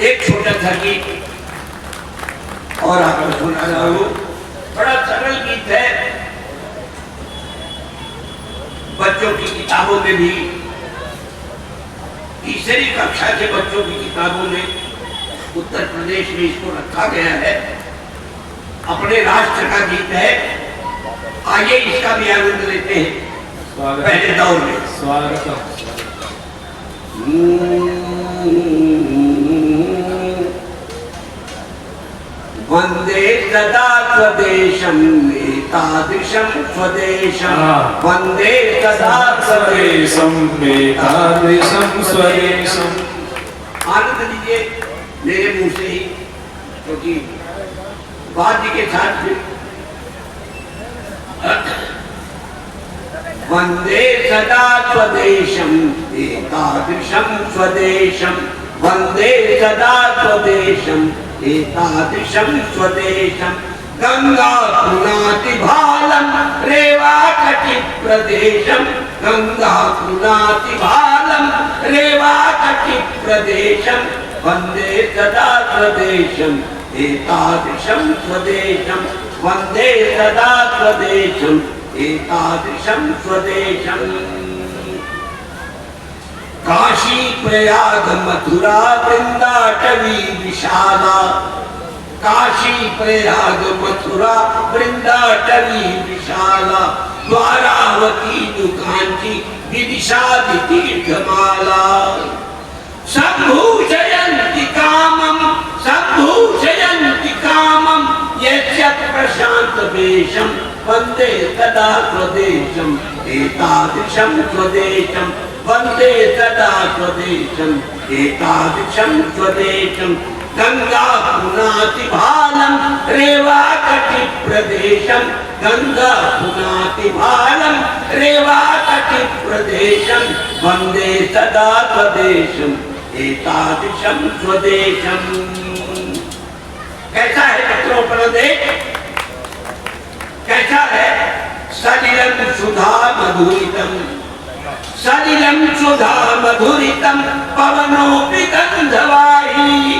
एक छोटा सा गीत और आपको सुना रहा हूं, बड़ा सरल गीत है। बच्चों की किताबों में भी, तीसरी कक्षा के बच्चों की किताबों में उत्तर प्रदेश में इसको रखा गया है। अपने राष्ट्र का गीत है। आइए इसका भी आनंद लेते हैं। पहले दौर में स्वागत वंदे सदा स्वदेशं एतादृशं स्वदेशं वंदे सदा स्वदेशं एतादृशं स्वदेशं। आनंद लीजिए मेरे मुंह से ही, क्योंकि वाद्य के साथ वंदे सदा स्वदेशम एतादृशं स्वदेशम, वंदे सदा स्वदेशम एतादृशं स्वदेशम। गंगा पुनाति भालं रेवाकटि प्रदेशम, गंगा पुनाति भालं रेवाकटि प्रदेशम। वंदे सदा स्वदेशम एतादृशं स्वदेशम, वंदे सदा स्वदेशम एतादृशं स्वदेशम। काशी प्रयाग मथुरा वृंदाटवी विशाला, काशी प्रयाग मथुरा वृंदाटवी विशाला। द्वारावती दुकांची विदिशादि तीर्थमाला। संभूषयन्ति कामं, संभूषयन्ति कामं यस्य प्रशांत वेशम। वंदे सदा स्वदेशम एतादृशं स्वदेशम, वंदे सदा स्वदेशम एतादृशं स्वदेशम। गंगा पुनाति भालं रेवाकटि प्रदेशम, गंगा पुनाति भालं रेवाकटि प्रदेशम। वंदे सदा स्वदेशम एतादृशं स्वदेशम। कैसा है मित्रों प्रदेश? कैसा है? सलिलं सुधा मधुरितम, सलिलं सुधा मधुरितम पवनोऽपि गन्धवाही।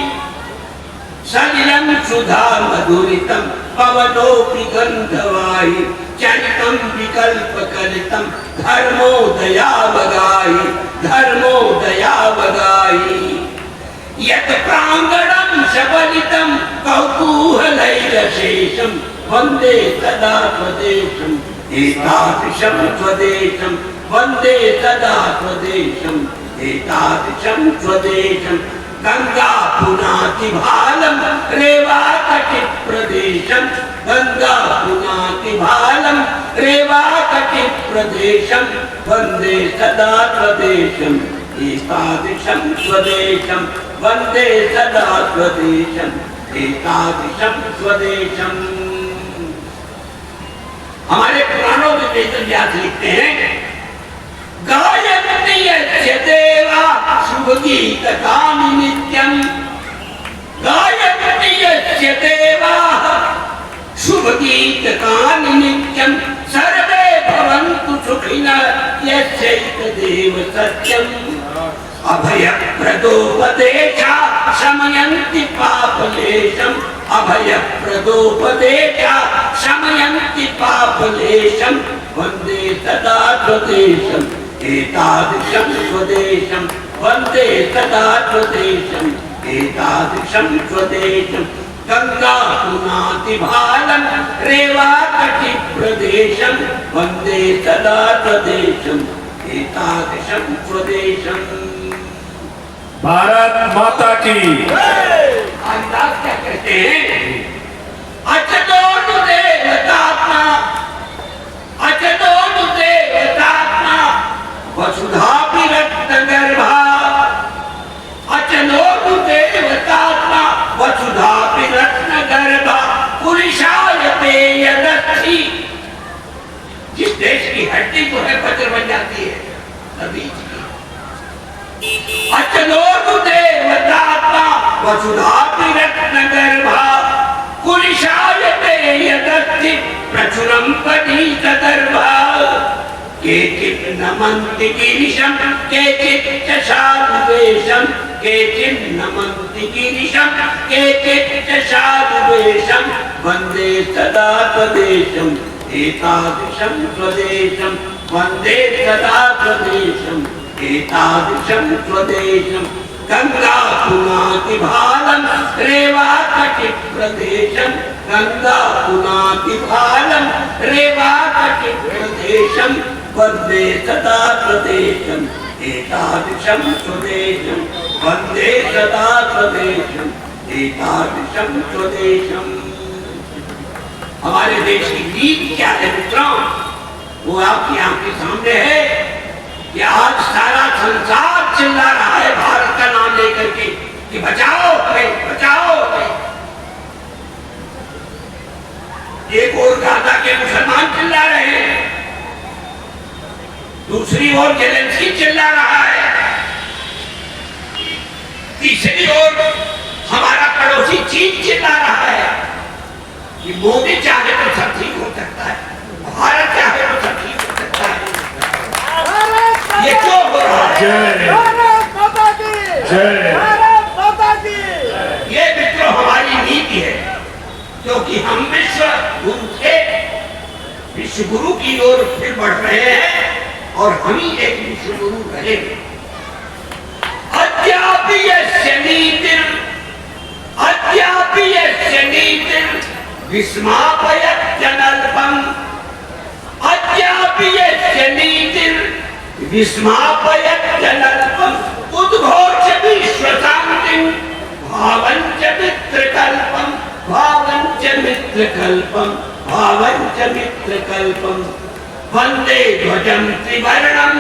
सलिलं सुधा मधुरितम पवनोऽपि गन्धवाही। चरितं विकल्पकलितं धर्मोदयावगाही, धर्मोदयावगाही। यत् प्राङ्गणं सबलितं कौतूहलैरशेषं। वंदे सदा स्वदेशम एतादृशं स्वदेशम, वंदे सदा स्वदेशम एतादृशं स्वदेशम। गंगा पुनाति भालं रेवाकटि प्रदेशम, गंगा पुनाति भालं रेवाकटि प्रदेशम। वंदे सदा स्वदेशम एतादृशं स्वदेशम, वंदे सदा स्वदेशम एतादृशं स्वदेशम। हमारे पुराणों में वेदव्यास लिखते हैं, गायन्ति यस्य देवा शुभ गीत गानि नित्यं, गायन्ति यस्य देवा शुभ गीत गानि नित्यं। सर्वे भवन्तु सुखिनः यस्यैतदेव सत्यम्। अभयप्रदोपदेशा शमयन्ति पापलेशम्, अभयप्रदोपदेशा शमयन्ति पापलेशम्। वंदे सदा स्वदेशम एतादृशं स्वदेशम, वंदे सदा स्वदेशम एतादृशं स्वदेशम। गंगा पुनाति भालं रेवाकटि प्रदेशम। वंदे सदा स्वदेशम एतादृशं स्वदेशम। भारत माता की। कालिदास क्या कहते हैं? अचतोनु देवतात्मा, अचतोनु देवतात्मा वसुधापि रत्नगर्भा। अचतोनु देवतात्मा वसुधापि रत्नगर्भा। पुरुषायते यदस्थि। जिस देश की हड्डी जो है वज्र बन जाती है, तभी अचतोनु देवतात्मा वसुधापि रत्नगर्भा। कुलिशायते यदस्थि प्रचुरं पठितदर्भा। केचित् नमन्ति गिरिशं केचित् च साधुवेशं, केचित् नमन्ति गिरिशं केचित् च साधुवेशं। वन्दे सदा स्वदेशं एतादृशं स्वदेशं, वन्दे सदा स्वदेशं एतादृशं स्वदेशं। गंगा पुनाति भालं रेवाकटि प्रदेशं, गंगा पुनाति भालं रेवाकटि प्रदेशं। वंदे सदा स्वदेशं एतादृशं स्वदेशं, वंदे सदा स्वदेशं एतादृशं स्वदेशं। हमारे देश की नीति क्या है मित्रों? वो आपकी आंख के सामने है कि आज सारा संसार चिल्ला रहा है भारत का नाम लेकर के कि बचाओ बचाओ। एक और गाथा के मुसलमान चिल्ला रहे हैं, दूसरी ओर जेलेंस्की चिल्ला रहा है, तीसरी ओर हमारा पड़ोसी चीन चिल्ला रहा है कि मोदी चाहे तो सब ठीक हो सकता है, भारत चाहे तो सब ठीक हो सकता है। ये क्यों हो रहा है? ये मित्रों हमारी नीति है, क्योंकि हम विश्व गुरु की ओर फिर बढ़ रहे हैं और हम ही एक विश्व गुरु रहेंगे। अद्यापि यस्य नीतिं विस्मापयत् जनल्पम्, अद्यापि यस्य नीतिं विस्मापयत् जनल्पम्, उद्घोष्य विश्वशान्तिं भावञ्च मित्रकल्पम्, भावञ्च मित्रकल्पम्, भावञ्च मित्रकल्पम्। वन्दे ध्वजं त्रिवर्णम्,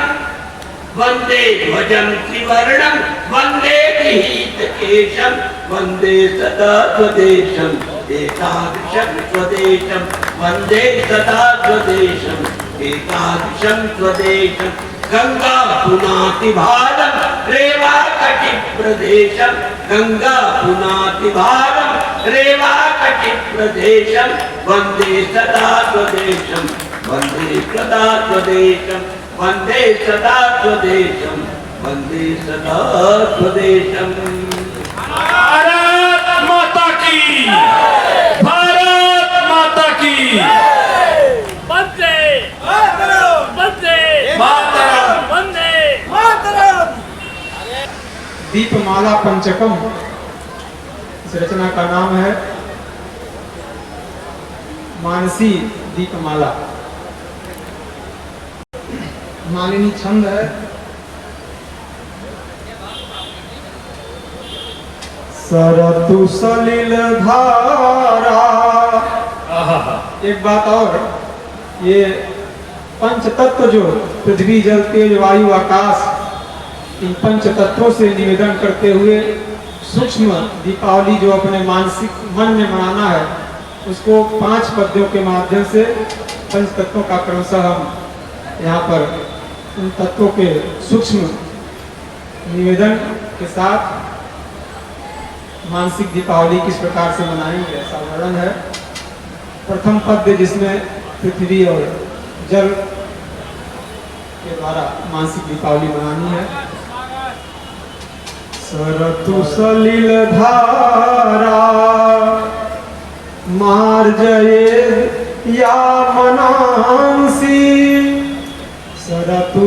वन्दे ध्वजं त्रिवर्णम्, वन्दे गृहीतकेशम्, वन्दे सदा स्वदेशम्, एतादृशं स्वदेशम्, वन्दे सदा स्वदेशम्, एतादृशं स्वदेशम्। गंगा पुनाति भारम् रेवाकटि प्रदेशम्, गंगा पुनाति भारम् रेवाकटि प्रदेशम्, वन्दे सदा स्वदेशम्, वन्दे सदा स्वदेशम्, वन्दे सदा स्वदेशम्, वन्दे सदा स्वदेशम्। भारत माता की, भारत माता की, वंदे वंदे मातरम, वंदे दीपमाला पंचकम, इस रचना का नाम है मानसी दीपमाला। मालिनी छंद है। सरतु सलिल धारा। एक बात और, ये पंच तत्व जो पृथ्वी जल तेज वायु आकाश, इन पंच तत्वों से निवेदन करते हुए सूक्ष्म दीपावली जो अपने मानसिक मन में मनाना है, उसको 5 पद्यों के माध्यम से पंच तत्वों का क्रमशः हम यहाँ पर उन तत्वों के सूक्ष्म निवेदन के साथ मानसिक दीपावली किस प्रकार से मनाएंगे ऐसा वर्णन है। प्रथम पद्य जिसमें पृथ्वी और जल के द्वारा मानसिक दीपावली मनानी है। सरतु सलिल धारा मार्जये या मनांसी, सरतु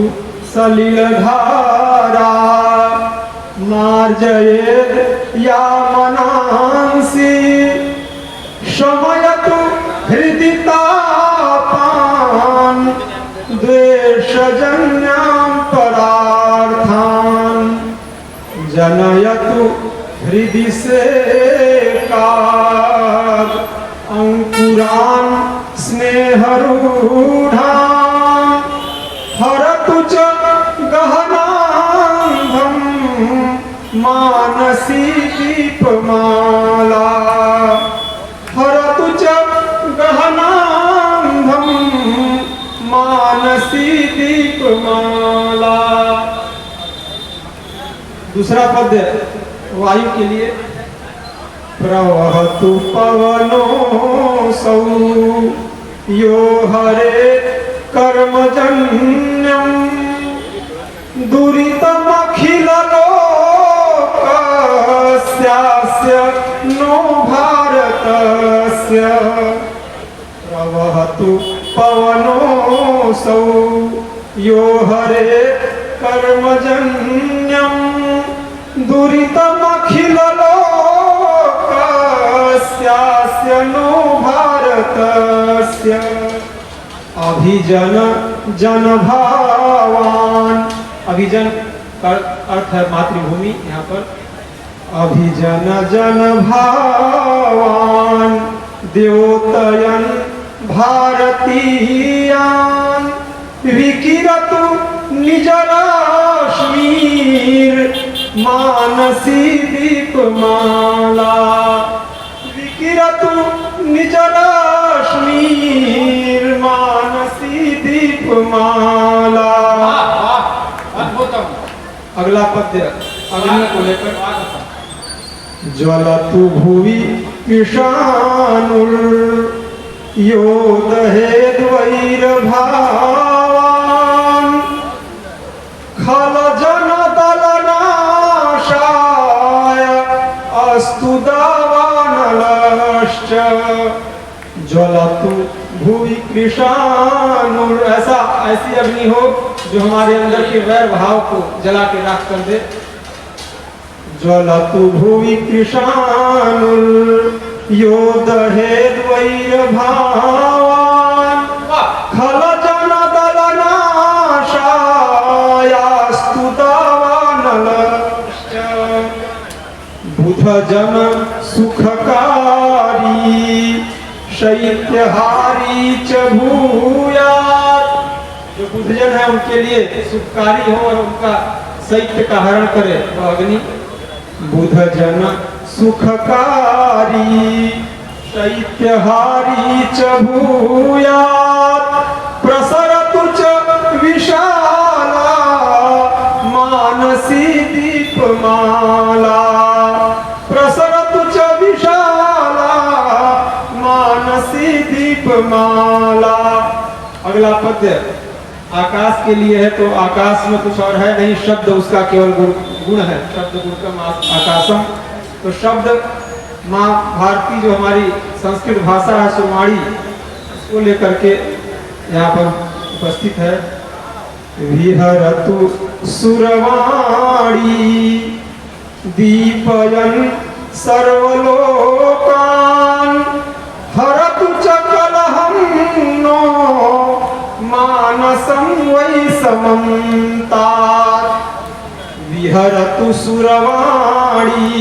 सलिल धारा मार्जयेद् या मनांसि, शमयतु हृदि तापान् द्वेषजन्यां परार्थान्, जनयतु हृदि सेकाद् अंकुरान् स्नेहरूढान्, हरतु च गहनान्धं मानसी दीपमाला, हरतु च गहनान्धं मानसी दीपमाला। दूसरा पद्य वायु के लिए। प्रवहतु पवनोऽसौ यो हरे कर्मजन्यं, दुरितमखिललोकस्यास्य नो भारतस्य। प्रवहतु पवनोऽसौ यो हरे कर्मजन्यं, दुरितमखिललोकस्यास्य नो भारतस्य। अभिजन जन भावान, अभिजन का अर्थ है मातृभूमि। यहाँ पर अभिजन जन भावान द्योतयन भारतीयान, विकिरतु निज रश्मीर मानसी दीपमाला, विकिरतु निज रश्मीर पद्य अग्नि को लेकर ज्वलतु भुवि कृशानुर यो दहेद्वैरभावान् खल जन दलनाशाय अस्तु दावानलश्च ज्वलतु भुवि कृशानुर। ऐसी अग्नि हो जो हमारे अंदर के वैर भाव को जला के राख कर दे। ज्वलतु भुवि कृशानुर यो दहेद्वैरभावान् खल जन दलनाशायास्तु दावानलश्च बुध जन सुखकारी शैत्यहारी च भूयात्। जो बुद्धजन है उनके लिए सुखकारी हो और उनका शैत्य का हरण करे तो अग्नि। बुध जन सुखकारी शैत्यहारी च भूयात् प्रसरतु च विशाला मानसी दीपमाला। प्रसरतु च विशाला मानसी दीपमाला। अगला पद्य आकाश के लिए है तो आकाश में कुछ और है नहीं, शब्द उसका केवल गुण है। शब्द गुण का आकाशम, तो शब्द माँ भारती जो हमारी संस्कृत भाषा है सुरमाड़ी, उसको लेकर के यहाँ पर उपस्थित है। विहरतु सुरवाणी दीपयन सर्वलोकान् हरतु च कलहं नो मानसं वै समन्तात्। विहरतु सुरवाणी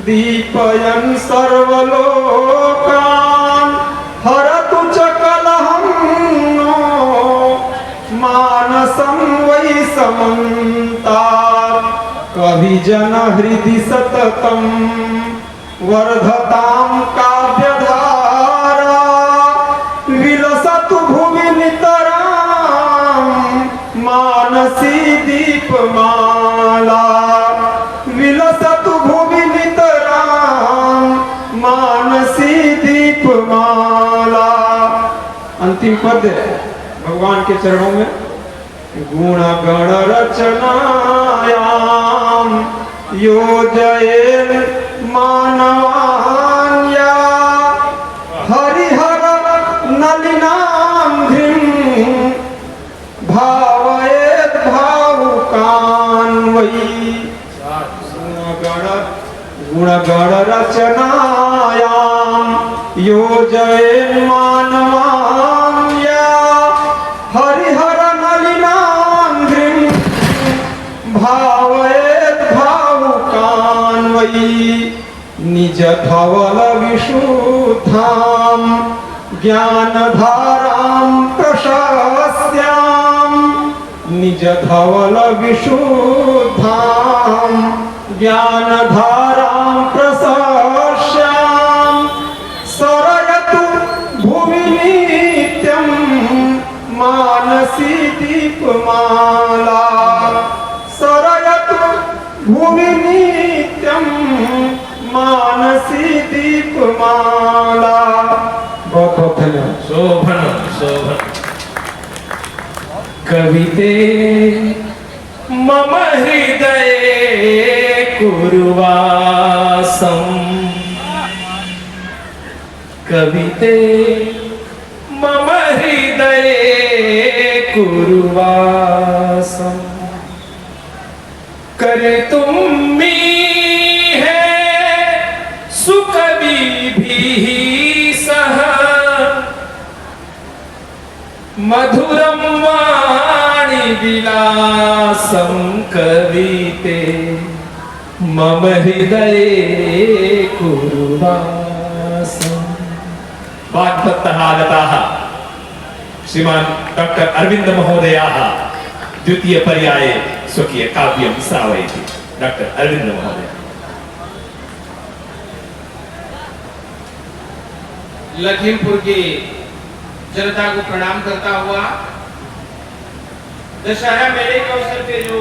दीपयन सर्वलोकान् हरतु च कलहं नो मानसं वै समन्तात्। कवि जन हृदि सततं वर्धतां काव्यधारा विलसतु भुवि नितरां मानसी दीपमाला। विलसतु भुवि नितरां मानसी दीपमाला। अंतिम पद भगवान के चरणों में। गुण गण रचनायाम योजयेन मानवान्या हरिहर नलिनांघ्रिं भावयेत् भावुकान् वै। गुणगण रचनायाम योजयेन मानवान्या हरिहर नलिनांघ्रिं भावयेत् भावुकान् वै। निज धवल विशुद्धां ज्ञानधारां प्रशस्यां। निज धवल विशुद्धां ज्ञानधारां प्रशस्यां सरयतु भुवि नित्यं मानसी दीपमाला। सरयतु भुवि नित्यं मानसी दीपमाला। बहुत बहुत धन्यवाद। शोभन शोभन। कविते मम हृदय कुरुवासं। कविते मम हृदय कुरुवासं। करे तुम मी है सुकवि भी सह मधुरम वाणी विलासं। कविते मम हृदय कुरुवासं। वाग्भक्तः आगताः श्रीमान डॉक्टर अरविंद महोदयाः द्वितीय पर्याये स्वकीय काव्यं श्रावयति। डॉक्टर अरविंद महोदय। लखीमपुर की जनता को प्रणाम करता हुआ दशहरा मेले के अवसर पे जो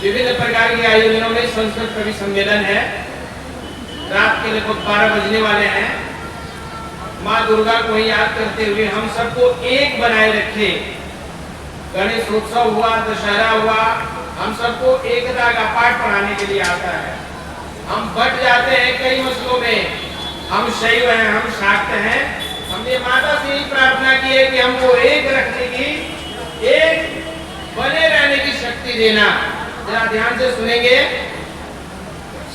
विभिन्न प्रकार के आयोजनों में संस्कृत कवि सम्मेलन है। रात के लगभग 12 बजने वाले हैं। माँ दुर्गा को ही याद करते हुए हम सबको एक बनाए रखे। गणेश उत्सव हुआ, दशहरा हुआ, हम सबको एकता का पाठ पढ़ाने के लिए आता है। हम बट जाते हैं कई मसलों में, हम शैव हैं, हम शाक्त हैं। हमने माता से ही प्रार्थना की है कि हमको एक रखने की, एक बने रहने की शक्ति देना। जरा ध्यान से सुनेंगे।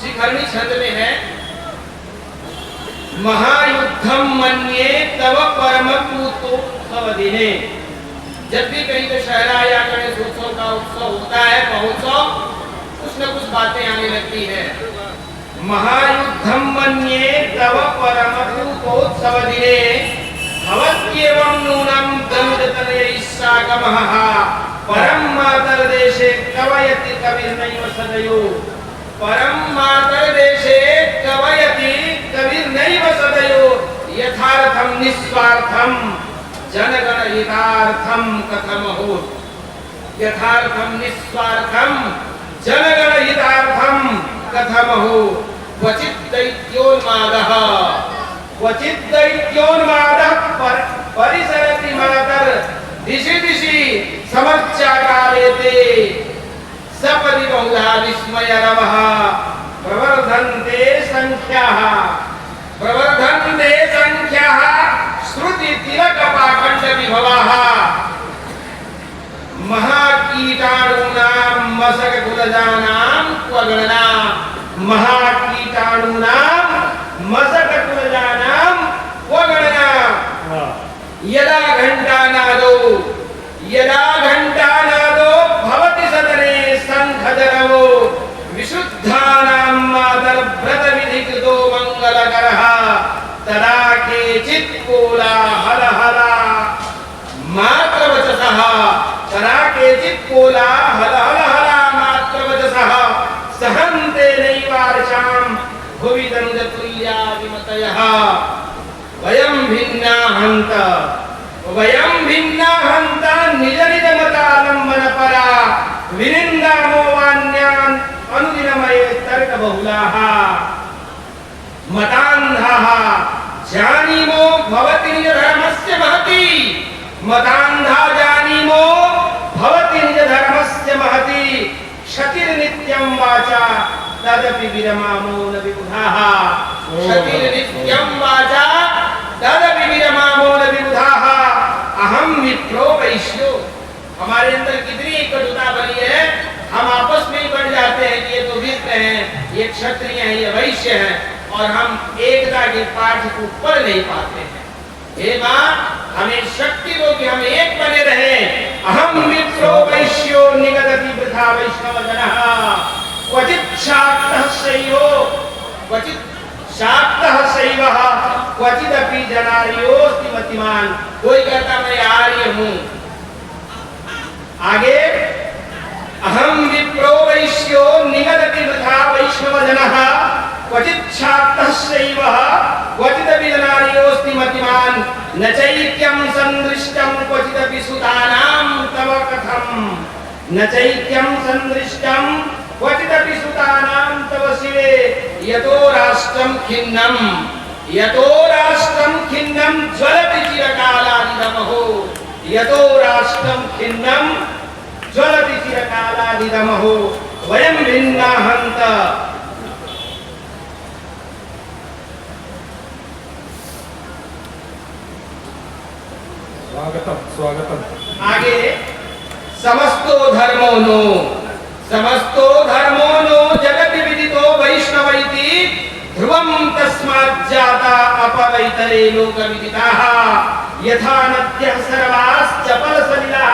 शिखरणी छंद में है, महायुद्धम मन्ये तव परम पूतोत्सव दिने। जब भी कहीं दशहरा या गणेश उत्सव का उत्सव होता है, महोत्सव, कुछ न कुछ बातें आने लगती है। महायुद्धम मन्ये तव परम पूतोत्सव दिने भवत्येवं नूनं तनुजतनयैस्सागमः परम मातर देशे कवयति कविर्नैव सदयो। परम मातर देशे कवयति कविर्नैव सदयो। यथार्थम निस्वार्थम जनगण हितार्थम कथमहो। यथार्थम निस्वार्थम जनगण हितार्थम कथमहो। क्वचित् दैत्योन्मादः परिसरति मातर दिशि दिशि समर्चाकारेते सपदि बहुधा विस्मयरवः प्रवर्धन्ते संख्याः श्रुति तिलक पाखंड विभवाः महाकीटाणूनां मशक कुलजानां क्वगणना। महाकीटाणूनां मशक कुलजानां क्वगणना। यदा घंटानादो भवति सदने शंखजरवो विशुद्धानां मातर्व्रत विधिकृतो मंगलकरः तदा केचित् कोलाहलहला मात्रवचसः। तदा केचित् कोलाहलहला मात्रवचसः सहन्ते नैवार्षां भुवि तनुजतुल्या विमतयः। वयं भिन्ना हन्त निज निज मतालम्बनपरा विनिन्दामो वान्यान् अनुदिनमये तर्क बहुलाः। मतान्धाः जानीमो भवति निज धर्मस्य महति। मतान्धा जानीमो भवति निज धर्मस्य महति। क्षतिर्नित्यं वाचा तदपि विरमामो न विबुधाः। क्षतिर्नित्यं वाचा तदपि विरमामो न विबुधाः। अहम मित्रो वैश्यो। हमारे अंदर कितनी कटुता भरी है, हम आपस में ही बढ़ जाते हैं कि ये तो मित्र हैं, ये क्षत्रिय हैं, ये वैश्य हैं, और हम एकता के पाठ को पढ़ नहीं पाते हैं। हे माँ, हमें शक्ति दो कि हम एक बने रहें। अहम मित्रो वैश्यो निगदति वृथा वैष्णवजनः। क्वचित् शाक्तः शैवो क्वचित् शाक्तः शैवः क्वचिदपि जनार्योऽस्ति मतिमान्। कोई कहता मैं आर्य हूँ। आगे, अहम विप्रो वैश्यो निगदति वृथा वैष्णवजनः क्वचित् शाक्तः शैवः क्वचिदपि जनार्योऽस्ति मतिमान्। न चैक्यं सन्दृष्टं क्वचिदपि सुतानां तव कथम्। न चैक्यं सन्दृष्टं क्वचिदपि सुतानां तव शिवे। यतो राष्ट्रं खिन्नं ज्वलति चिरकालादिदमहो। यतो राष्ट्रं खिन्नं ज्वलति चिरकालादिदमहो। वयं भिन्ना हन्त। स्वागतम। आगे, समस्तो धर्मो नो जगति विदितो वैष्णवैति ध्रुवं तस्मात् जाता अपवैतरे लोकविदिताः। यथा नद्यः सर्वाश्च चपलसलिलाः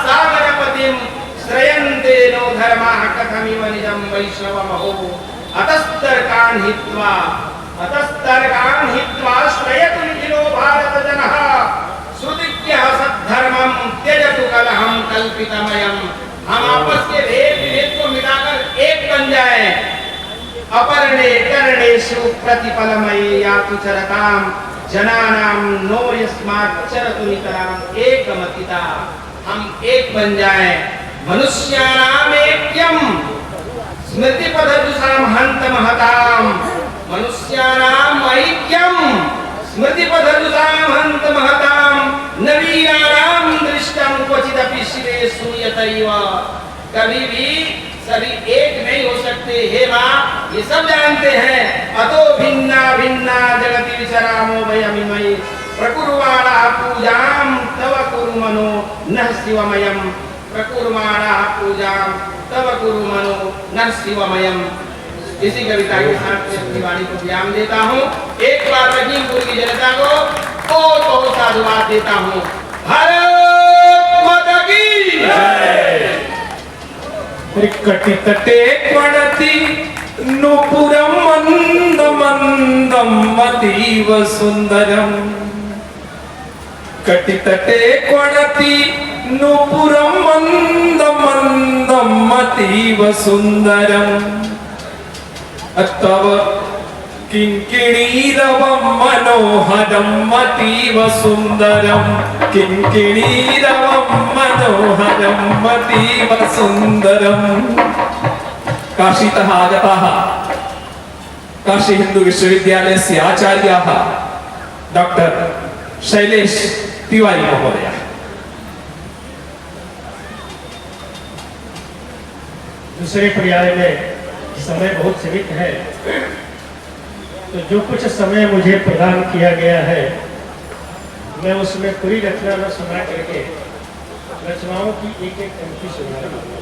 सागरपतिं श्रयन्ते नो धर्माः कथमिव निजं वैष्णवमहो। अतस्तर्कान् हित्वा श्रयतु निखिलो भारतजनः। श्रुतिज्ञः सद्धर्मं त्यजतु कलहं कल्पितमयम्। हम आपस के भेद को मिटाकर एक बन जाएं। अपर्णे कर्णेषु प्रतिपलमये यातु चरताम् जनानाम नो यस्मात् चरतु नितराम एकमतिता। हम एक बन जाएं। मनुष्यानाम ऐक्यम स्मृति पददुषाम हंत महताम। मनुष्यानाम ऐक्यम स्मृति पददुषाम हंत महताम। नवीनानाम दृष्टम क्वचिदपि शिवे सूयतैव। कभी भी सभी एक नहीं हो सकते। हे माँ, ये सब जानते हैं। अतो भिन्ना भिन्ना जगति विचरामो वयमिमयि। प्रकुर्वाणा पूजाम तव कुरु मनो नः शिवमयम्। प्रकुर्वाणा पूजाम तव कुरु मनो नः शिवमयम्। इसी कविता के साथ मैं अपनी वाणी को विराम देता हूँ। एक बार लखीमपुर की जनता को तो साधुवाद देता हूँ। भारत माता की जय। कटितटे क्वणति नूपुरं मंद मंदम अतीव सुंदरम। कटितटे क्वणति नूपुरं मंद मंदम अतीव सुंदरम। तव किंकिणीरवं मनोहरम अतीव सुंदरम। किंकिणीरवं मनोहरम अतीव सुंदरम। काशीतः आगताः काशी हिंदू विश्वविद्यालयस्य आचार्याः डॉक्टर शैलेश तिवारी महोदय। दूसरे पर्याय में समय बहुत सीमित है, तो जो कुछ समय मुझे प्रदान किया गया है मैं उसमें पूरी रचना न सुना करके रचनाओं की एक एक पंक्ति सुना रहा हूँ।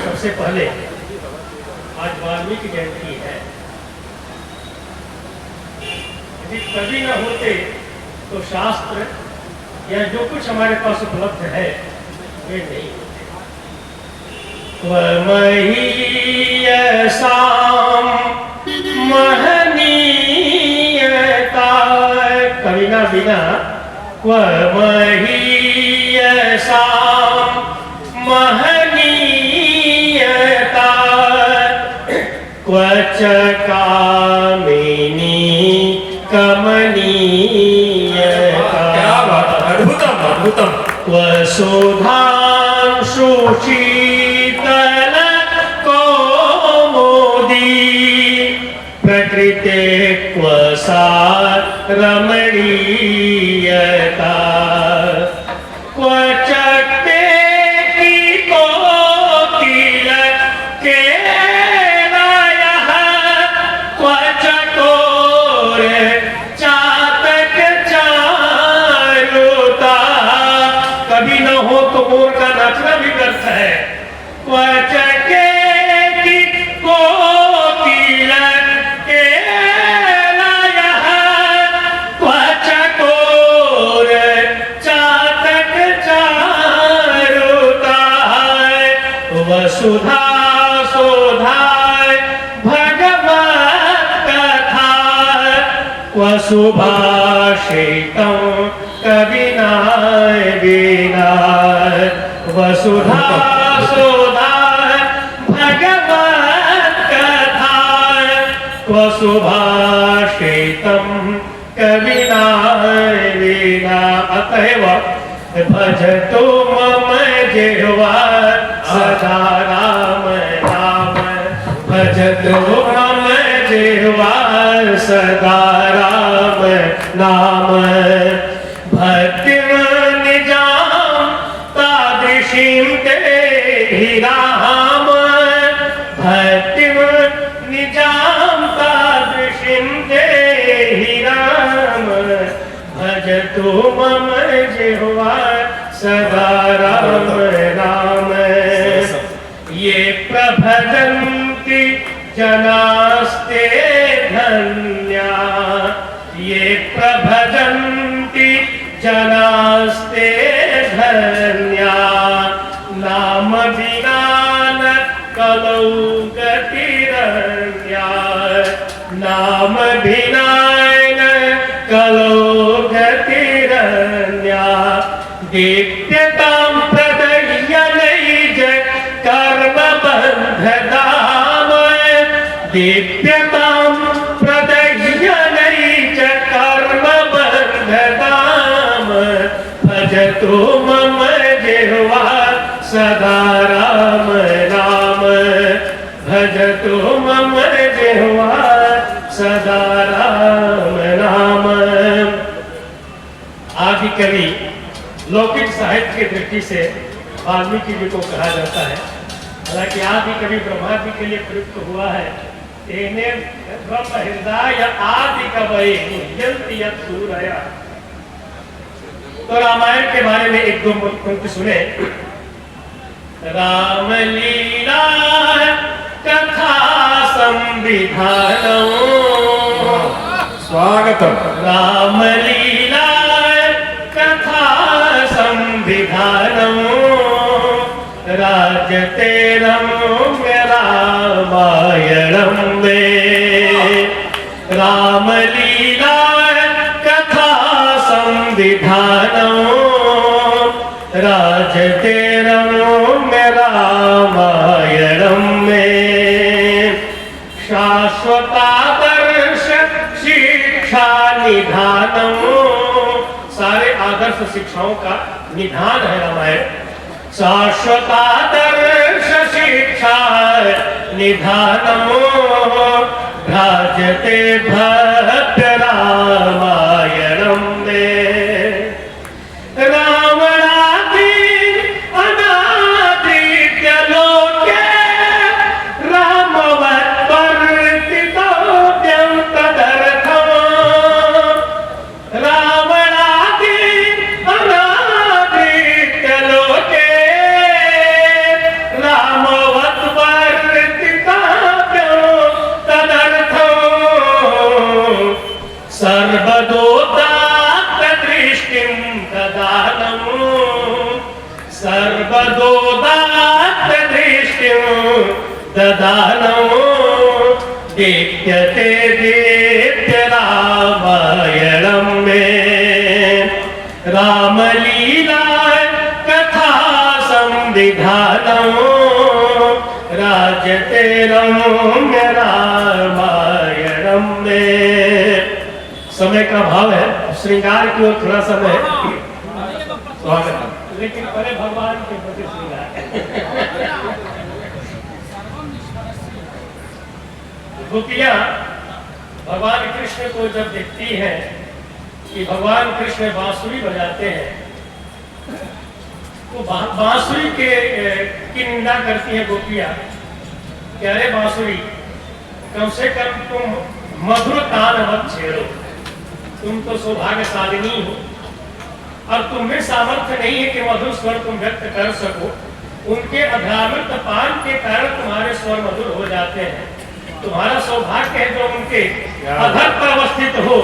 सबसे पहले आज वाल्मीकि जयंती है। यदि कवि न होते तो शास्त्र या जो कुछ हमारे पास उपलब्ध है वे नहीं होते। साम महनीयता कविना बिना साम महनीयता क्वच कामिनी कमनीयता। क्या बात, अद्भुतम अद्भुतम। क्व सुधांशु शीतल कौमुदी प्रकृते क्व सा रमणीयता। क्वच ते की कोकिल केलयः क्वच कोर चातक चारुता। कभी न हो तो मोर का नाचना भी व्यर्थ है। क्वच के की कोकिल केलयः क्वच कोर चातक चारुता। वसुधा शोधाय भगवत कथा क्व सुभाषितं कविनाय विनाय। वसुधा शोधाय भगवत कथा क्व सुभाषितं कविनाय विना। अतएव भजतो मम जिह्वा सदा राम नाम। भजतो मम जिह्वा सदा राम नाम। भक्तिं निजां तादृशीं देहि राम। भक्तिं निजां तादृशीं देहि राम। भजतो मम जिह्वा सदा राम नाम। ये प्रभजन्ति जनास्ते धन्या। ये प्रभजन्ति जनास्ते धन्या। नाम विना न कलौ गतिरन्या। नाम विना न कलौ गतिरन्या। दीप्यतां प्रदह्यनैज कर्मबन्धदाम। दीप्यतां प्रदह्यनैज कर्मबन्धदाम। तो मम जिह्वा सदा राम नाम, भजतो मम जिह्वा सदा राम नाम। आदि कवि लौकिक साहित्य की दृष्टि से वाल्मीकि जी को कहा जाता है। हालांकि आदि कवि ब्रह्मा जी के लिए प्रयुक्त हुआ है। इन्हें ब्रह्म हृदय आदि कवि मुह्यन्ति यत् सूरया। तो रामायण के बारे में एक दो पंक्ति सुने। राम लीला कथा संविधानम, स्वागतम। राम लीला कथा संविधानम, राजते रम्य रामायणम में। राम लीला कथा संविधानम, राजते रम्य रामायणम में। शाश्वतादर्श शिक्षा निधानम, सारे आदर्श शिक्षाओं का निधान है रामायण। शाश्वतादर्श शिक्षा निधानम, भ्राजते भद्र रामायणम में। रावणादि अनादित्य लोके, रामवत् वर्तितव्यं तदर्थम्। रावणादि अनादित्य लोके, रामवत् वर्तितव्यं तदर्थम्। सर्वदोदात्त दृष्टिं ददानम्, सर्वदोदात्त दृष्टिं ददानम्। दीप्यते दीप्य रामायणं में। रामलीला कथा संविधानम्, राजते रम्य रामायणं में। समय का भाव है, श्रृंगार की ओर थोड़ा समय स्वागत है, लेकिन पहले भगवान के प्रति श्रृंगार। गोपियां भगवान कृष्ण को जब देखती हैं कि भगवान कृष्ण बांसुरी बजाते हैं, तो बांसुरी की निंदा करती हैं गोपियां। कह रहे बांसुरी, कम से कम तुम मधुर तान मत छेड़ो, तुम तो सौभाग्यशालिनी हो और तुम्हें सामर्थ्य नहीं है कि मधुर स्वर तुम व्यक्त कर सको। उनके अभ्रामृत पान के कारण तुम्हारे स्वर मधुर हो जाते हैं। तुम्हारा सौभाग्य है जो उनके अधर पर अवस्थित हो,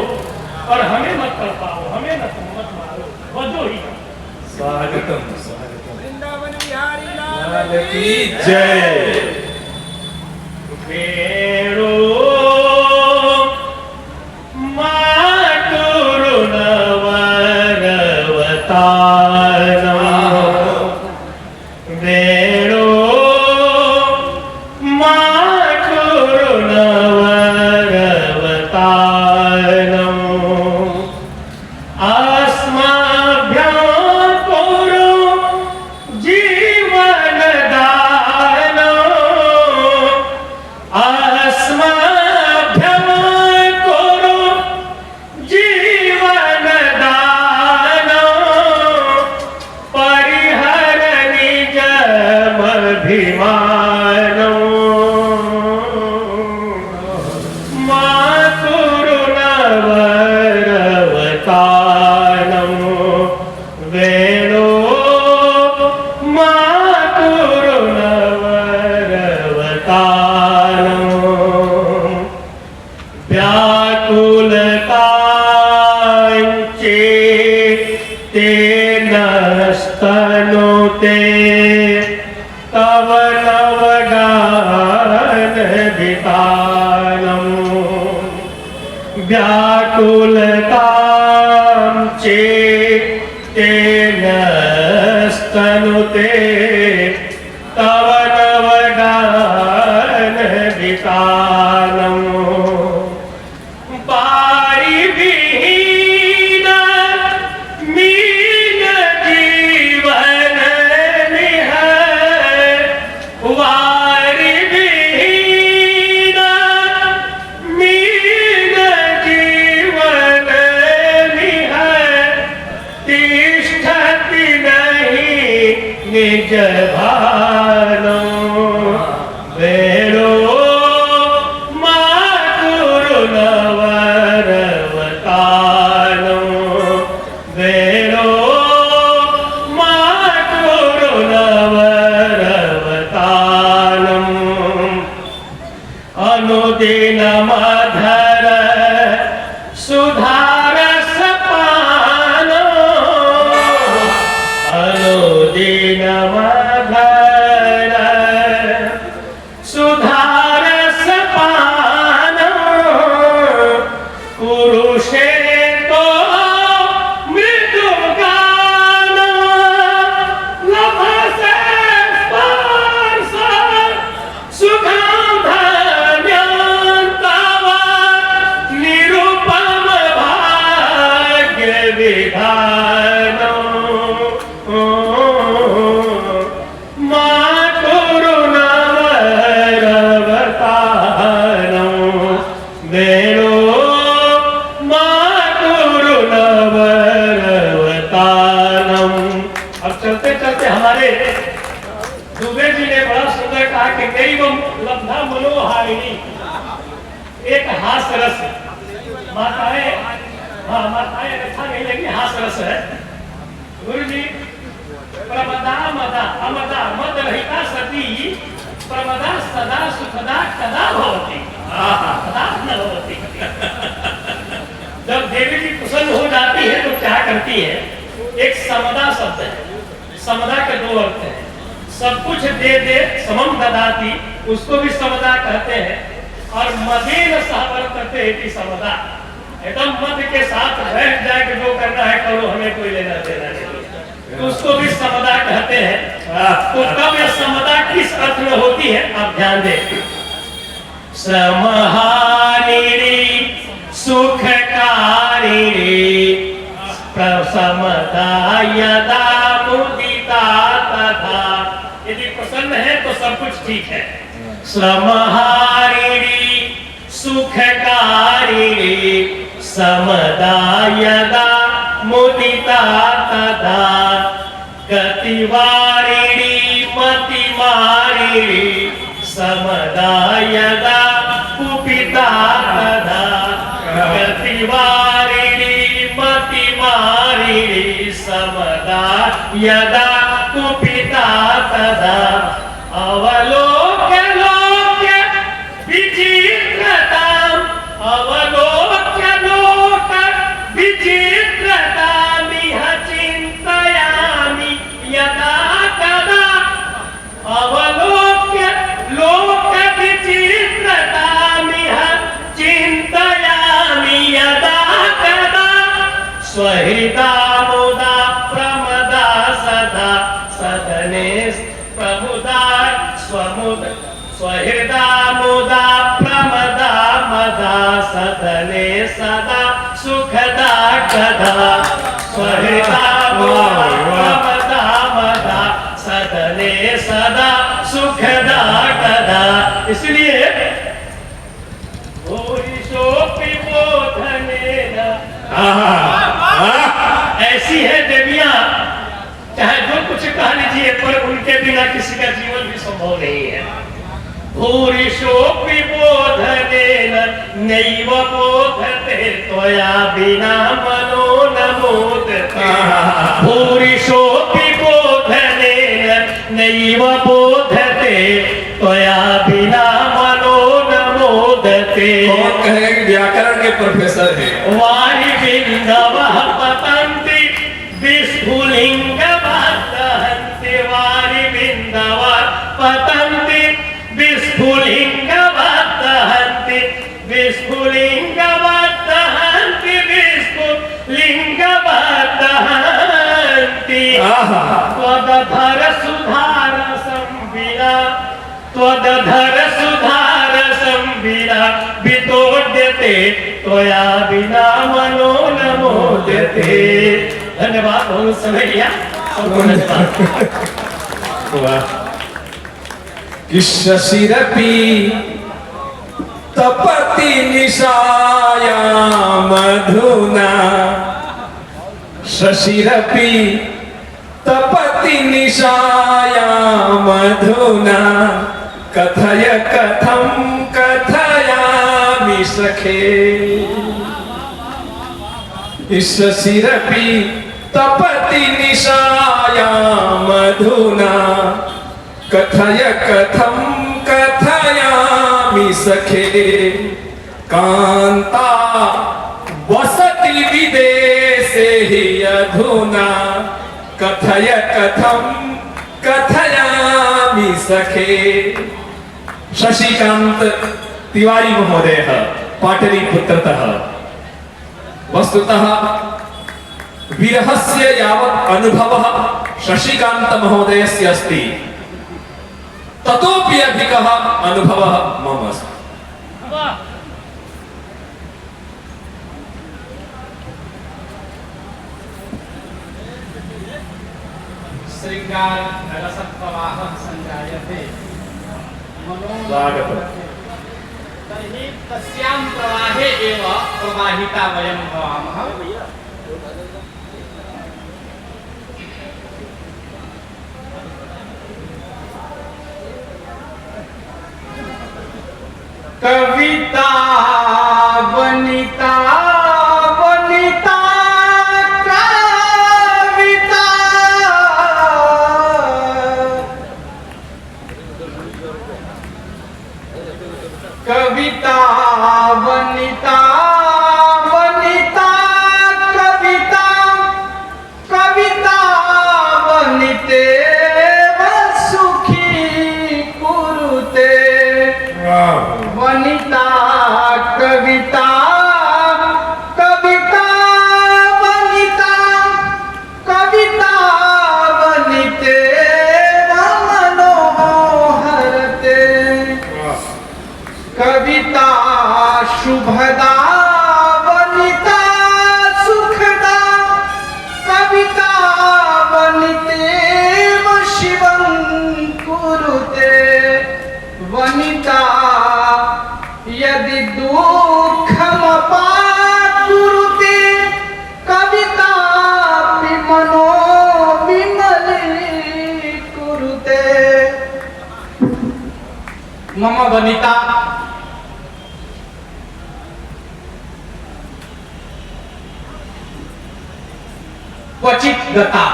और हमें मत कर पाओ, हमें न तुम मत मारो, बदो ही। स्वागतम स्वागतम। वृंदावन बिहारी लाल की जय। वेणो मातुरु नवरवतारम्, वेणो मातुरु नवरवतारम्। अस्मभ्यं कुरु जीवनदानम्, अस्मभ्यं कुरु जीवनदानम्। परिहर निजमभिमानम्, मातुरु नवरवतारम्। वेणो मातुरु नवरवतारम्। व्याकुलताञ्चे तेन स्तनुते, तव नवगानवितानम्। व्याकुलतां चेतेन स्तनुते, तव नवगानवितानम्। पारिविहीन मीन निज भानो वेणो मातुरु नवरवतानो वेणो मातुरु नवरवतानम् अनुदिनमधर सुधारसपानो अनुदिनमधर सुधारसपानो पुरुषे तो मृदुगानो लभसे स्पर्श सुखं धन्यन्तव निरुपम भाग्य विधानो मातुरु नवरवतानो वेणो मातुरु नवरवतानम्। अब चलते चलते हमारे दुबे जी ने बड़ा सुंदर कहा कि दैवम लब्धा मनोहारिणी, एक हास रस माताएं, हाँ माताएं अच्छा नहीं लगी, हास रस है। गुरु जी प्रमदा मदा अमदा मद रहिता सती प्रमदा सदा सुखदा कदा भवती, कदा न भवती। जब देवी जी प्रसन्न हो जाती है तो क्या करती है? एक समदा शब्द है, समदा के दो अर्थ हैं। सब कुछ दे दे समम ददाती, उसको भी समदा कहते हैं। और मदेन सहवर्तते इति समदा, एकदम मद के साथ बैठ जाए कि जो करना है करो, हमें कोई लेना देना नहीं, तो उसको भी समदा कहते हैं। तो कब यह समदा किस अर्थ में होती है आप ध्यान दें। समहारिणी सुखकारिणी प्रसमदा यदा मुदिता तथा, यदि प्रसन्न है तो सब कुछ ठीक है। समहारिणी सुखकारिणी समदा यदा मुदिता तथा गतिवारिणी मतिमारिणी समदा यदा कुपिता तथा गतिवारिणी मतिमारिणी समदा यदा कुपिता तथा अवलोक्य लोक्य विचित्रताम् अवलोक्य लोक विचित्रतामिह चिन्तयामि यदा कदा अवलोक्य लोक विचित्रतामिह चिन्तयामि यदा कदा स्वहृदा मुदा प्रमदा सदा सदने प्रमुदा स्वमुद स्वहृदा मुदा प्रमदा मदा सदने सदा सुखदा कदा स्वहृदा मुदा प्रमदा मदा सदने सदा सुखदा कदा। इसलिए ऐसी है देवियां, चाहे जो कुछ कह लीजिए पर उनके बिना किसी का जीवन भी संभव नहीं है। भूरिशोऽपि बोधनेन नैव बोधते त्वया बिना मनो न मोदते। भूरिशोऽपि बोधनेन नैव बोधते त्वया बिना मनो न मोदते। कौन कहे व्याकरण के प्रोफेसर हैं? वारि बिंदवः पतन्ति विस्फुलिंगवत्तहन्ति वारि बिंदवः पतन्ति विस्फुलिंगवत्तहन्ति विस्फुलिंगवत्तहन्ति विस्फुलिंगवत्तहन्ति। त्वदधर सुधार संविदा त्वदधर सुधार संविदा वितोड्यते त्वया बिना मनो न मोद्यते। धन्यवाद, बहुत समय लिया, सबको नमस्कार। शशिरपि तपति निशायां मधुना शशिरपि तपति निशाया मधुना कथय कथम कथयामि सखे शशिरपि तपति निशाया मधुना कथय कथम कथयामि सखे कांता वसति विदेशे हि अधुना कथय कथम कथयामि सखे। शशिकांत तिवारी महोदयः पाटलीपुत्रतः। वस्तुतः विरहस्य यावत् अनुभवः शशिकांत महोदयस्य अस्ति ततोपि अधिकः अनुभवः मम अस्ति। श्रृंगार रसप्रवाहः संजायते स्वागतम्। तर्हि तस्यां प्रवाहे एव प्रवाहिता वयं भवामः। कविता वनिता वनिता कविता कविता वनिता वनिता कविता कविता वनिते सुखी कुरुते वनिता कविता कविता वनिता कविता वनिते मनोहरते कविता शुभदा वनिता सुखदा कविता वनिते शिवं कुरुते वनिता यदि दुःखमपाकुरुते कविता मनो विमलीकुरुते। मम वनिता क्वचित गता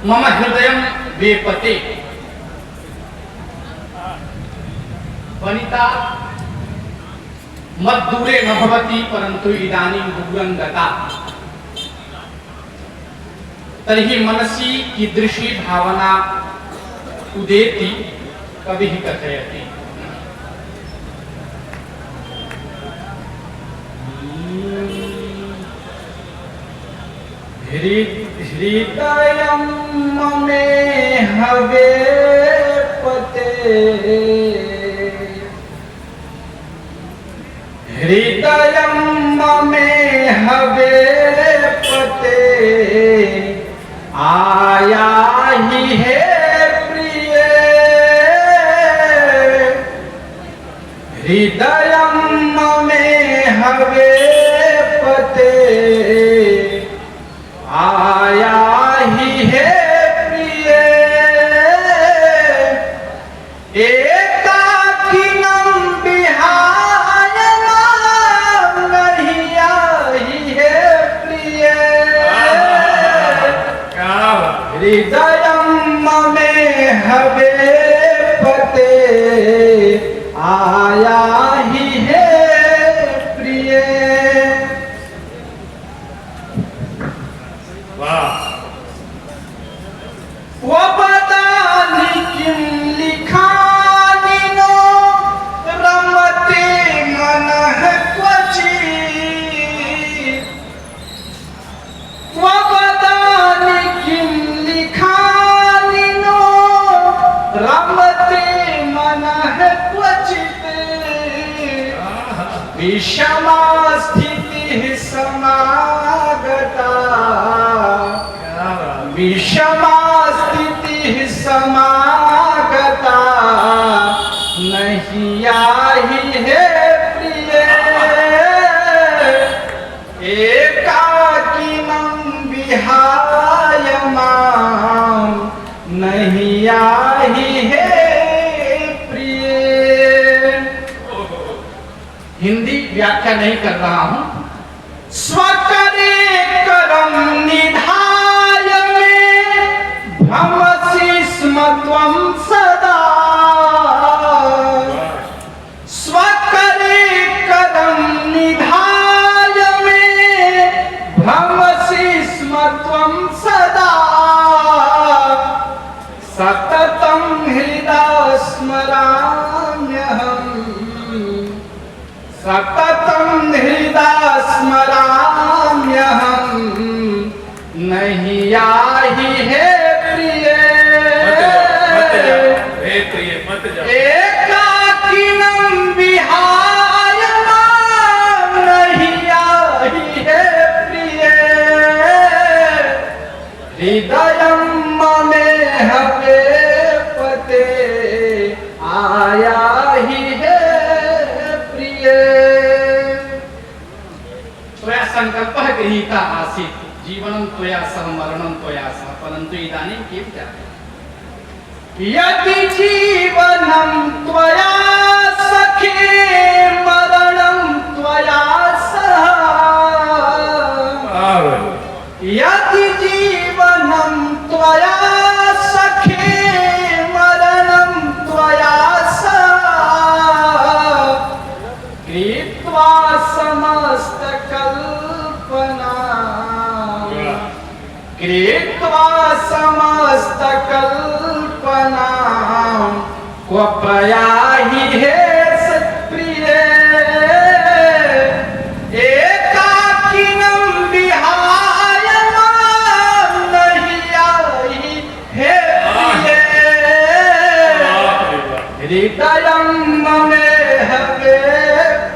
मम हृदयं वेपते। वनिता मद्दूरे न भवति परन्तु इदानीं दूरं गता। तर्हि मनसि कीदृशी भावना उदेति कविः कथयति। हृदयं ममे हवे पते हृदयं ममे हवे पते आया ही है प्रिय हृदयं ममे हवे पते आया ही है प्रिय एकाकिनं विहाय नहीं आई है प्रिय हृदयं ममे हवे पते आया ही है प्रिय। वदानि किं लिखानि नो रमते मनः क्वचित् वदानि किं लिखानि नो रमते मनः क्वचित् विषमा स्थितिः समागता विषमा स्थितिः समागता नहीं आई है प्रिय एकाकिनं हिंदी व्याख्या नहीं कर रहा हूं। स्वकरे करम निधाय में भ्रमसि स्म त्वं सदा। स्वकरे करम निधाय में भ्रमसि स्म त्वं सदा। सततं हृदय स्मराम्यहम्। सततं हृदय स्मराम्यहम्। नहीं आही है प्रिय। मत जाओ। एकाकिनं विहाय मां नहीं आही है प्रिय। हृदयं ममे हवे पते आया ही है प्रिय। त्वया संकल्पः गृहीता आसीत् जीवनं त्वया सह मरणं त्वया सह परन्तु इदानीं किं जातम्? यदि जीवनं त्वया सखे मरणं त्वया सह। यदि जीवनं त्वया सखे मरणं त्वया सह। कृत्वा समस्तकल्पना। कृत्वा समस्तकल्पना। क्व प्रयाहि हे सत्प्रिय। एकाकिनं विहाय मां नहीं आही हे प्रिय। हृदयं ममे हवे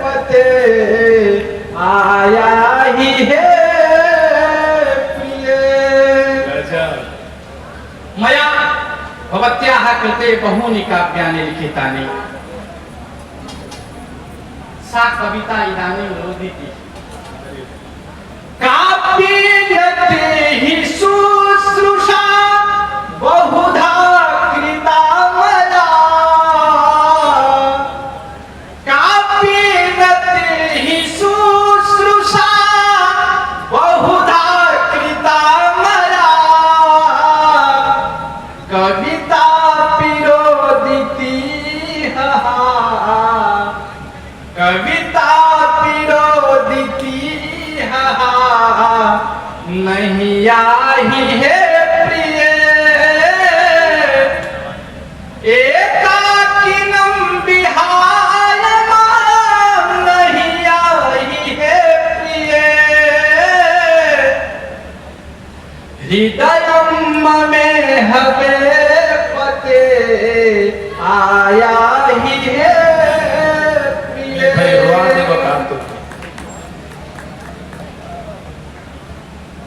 पते आया ही है प्रिय। मया भवत्याः कृते बहूनि काव्यानि लिखितानि। सा कविता इदानीं रोदिति। काव्येयते हि शुश्रूषा बहुधा कृता मया। काव्येयते हि शुश्रूषा बहुधा कृता मया। कविता पिरोदिति कविता पिरोदिति नहीं आही है प्रिय। एकाकिनं विहाय मां नहीं आही है प्रिय। हृदयं ममे हवे पते आया ही है प्रिय।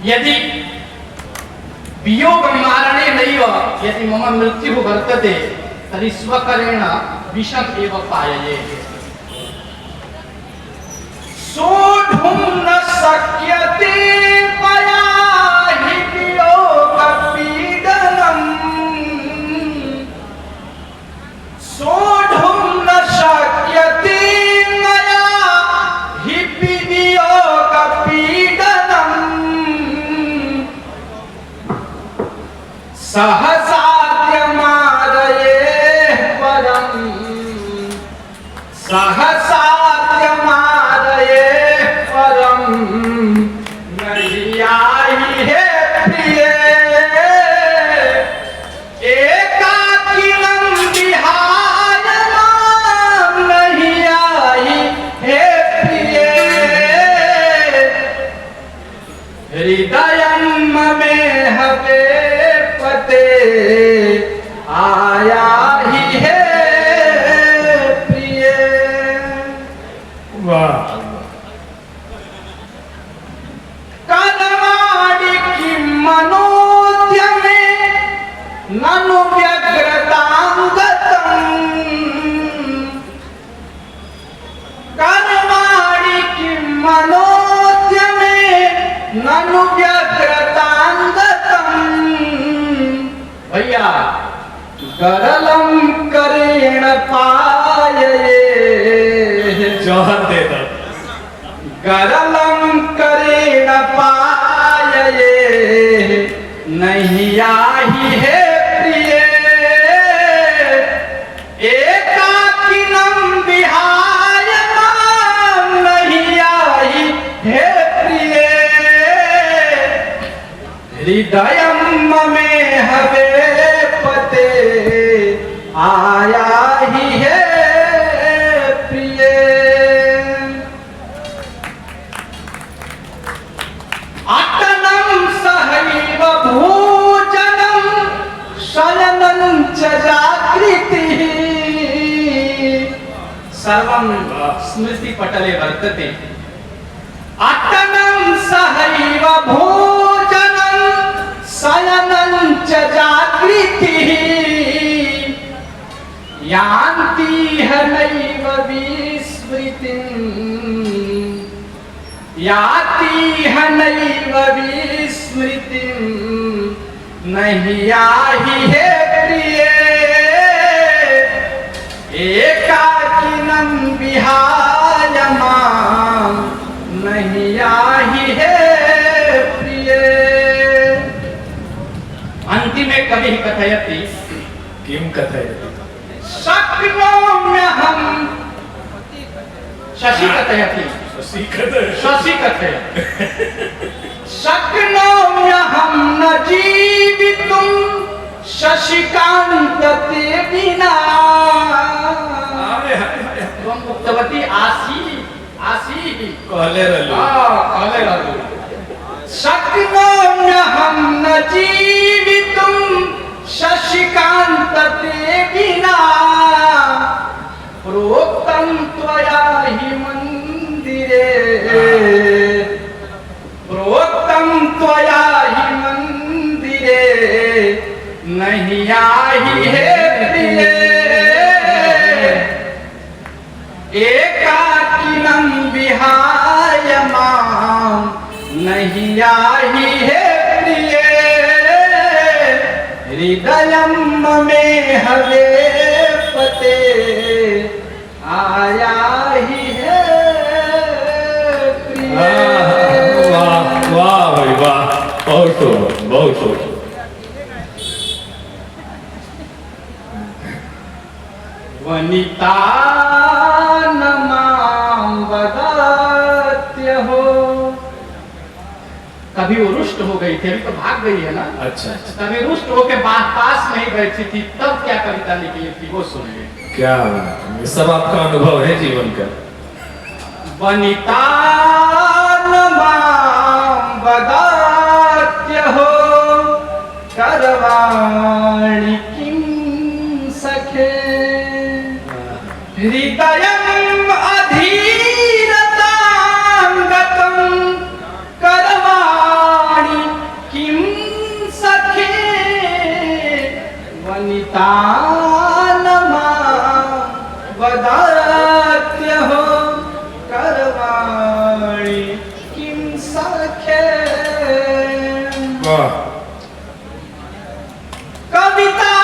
यदि वियोग मारणे नैव यदि मम मृत्युः वर्तते तर्हि स्वकरेण विषम् एव पाययेत्। सोढुं न शक्यते मया हि वियोगपीडनम्। सोढुं न शक्यते मया हि वियोगपीडनम्। सहसाद्यमादयेः परम्। सहसाद्यमादयेः परम् नहीं आही है प्रिय। एकाकिनं विहाय मां नहीं आही है प्रिय। हृदयं ममे हवे पते आया ही है प्रिय। कर्माणि किं मनोद्यमे ननु व्यग्रतां गतम्। कर्माणि किं मनोद्यमे ननु व्यग्रतां गतम्। भैया गरलं करेण पायये। जवाहर दे दो। गरलम करेण पायये नहीं आही है प्रिय एकाकिनम विहाय माम नहीं आई है प्रिय हृदयम में हवे पते आया ही है प्रिय अटनम सहैव भोजनम शयनम च जागृति सर्वं स्मृति पटले वर्तते अटनम सहैव भोजनम शयनम च जागृति यान्ति हनैव विस्मृतिं याति हनैव विस्मृतिं नहीं आही है प्रिय एकाकिनं विहाय मां नहीं आही है प्रिय। अंतिमे कवि कथयति किम कथयति शक्नोम्यहं शशि कथयति शशि कथयति शक्नोम्यहं न जीवितुं शशिकांत ते विना त्वं उक्तवती आसी कहले रहलु शक्नोम्यहं न जीवितुं शशिकांत ते विना प्रोक्तं त्वया हि मंदिरे प्रोक्तं त्वया हि मंदिरे नहीं आही है प्रिय एकाकिनं विहाय मां नहीं आही है प्रिय हृदयम में हवे पते आया ही है प्रिय। वाह वाह भाई वाह, बहुत खूब, बहुत खूब। वनिता नमाम बदात्य हो कभी वो रुष्ट हो गई थी, अभी तो भाग गई है ना। अच्छा कभी रुष्ट होके पास नहीं बैठी थी, तब क्या कविता लिखी थी वो सुनिए। क्या ये सब आपका अनुभव है जीवन का। वनिता नमाम बदात्य हो करवाणि किं सखे हृदयम् अधीरतां गतं करवाणि किं सखे वनिता नमां वदात्य हो करवाणि किं सखे। वाह कविता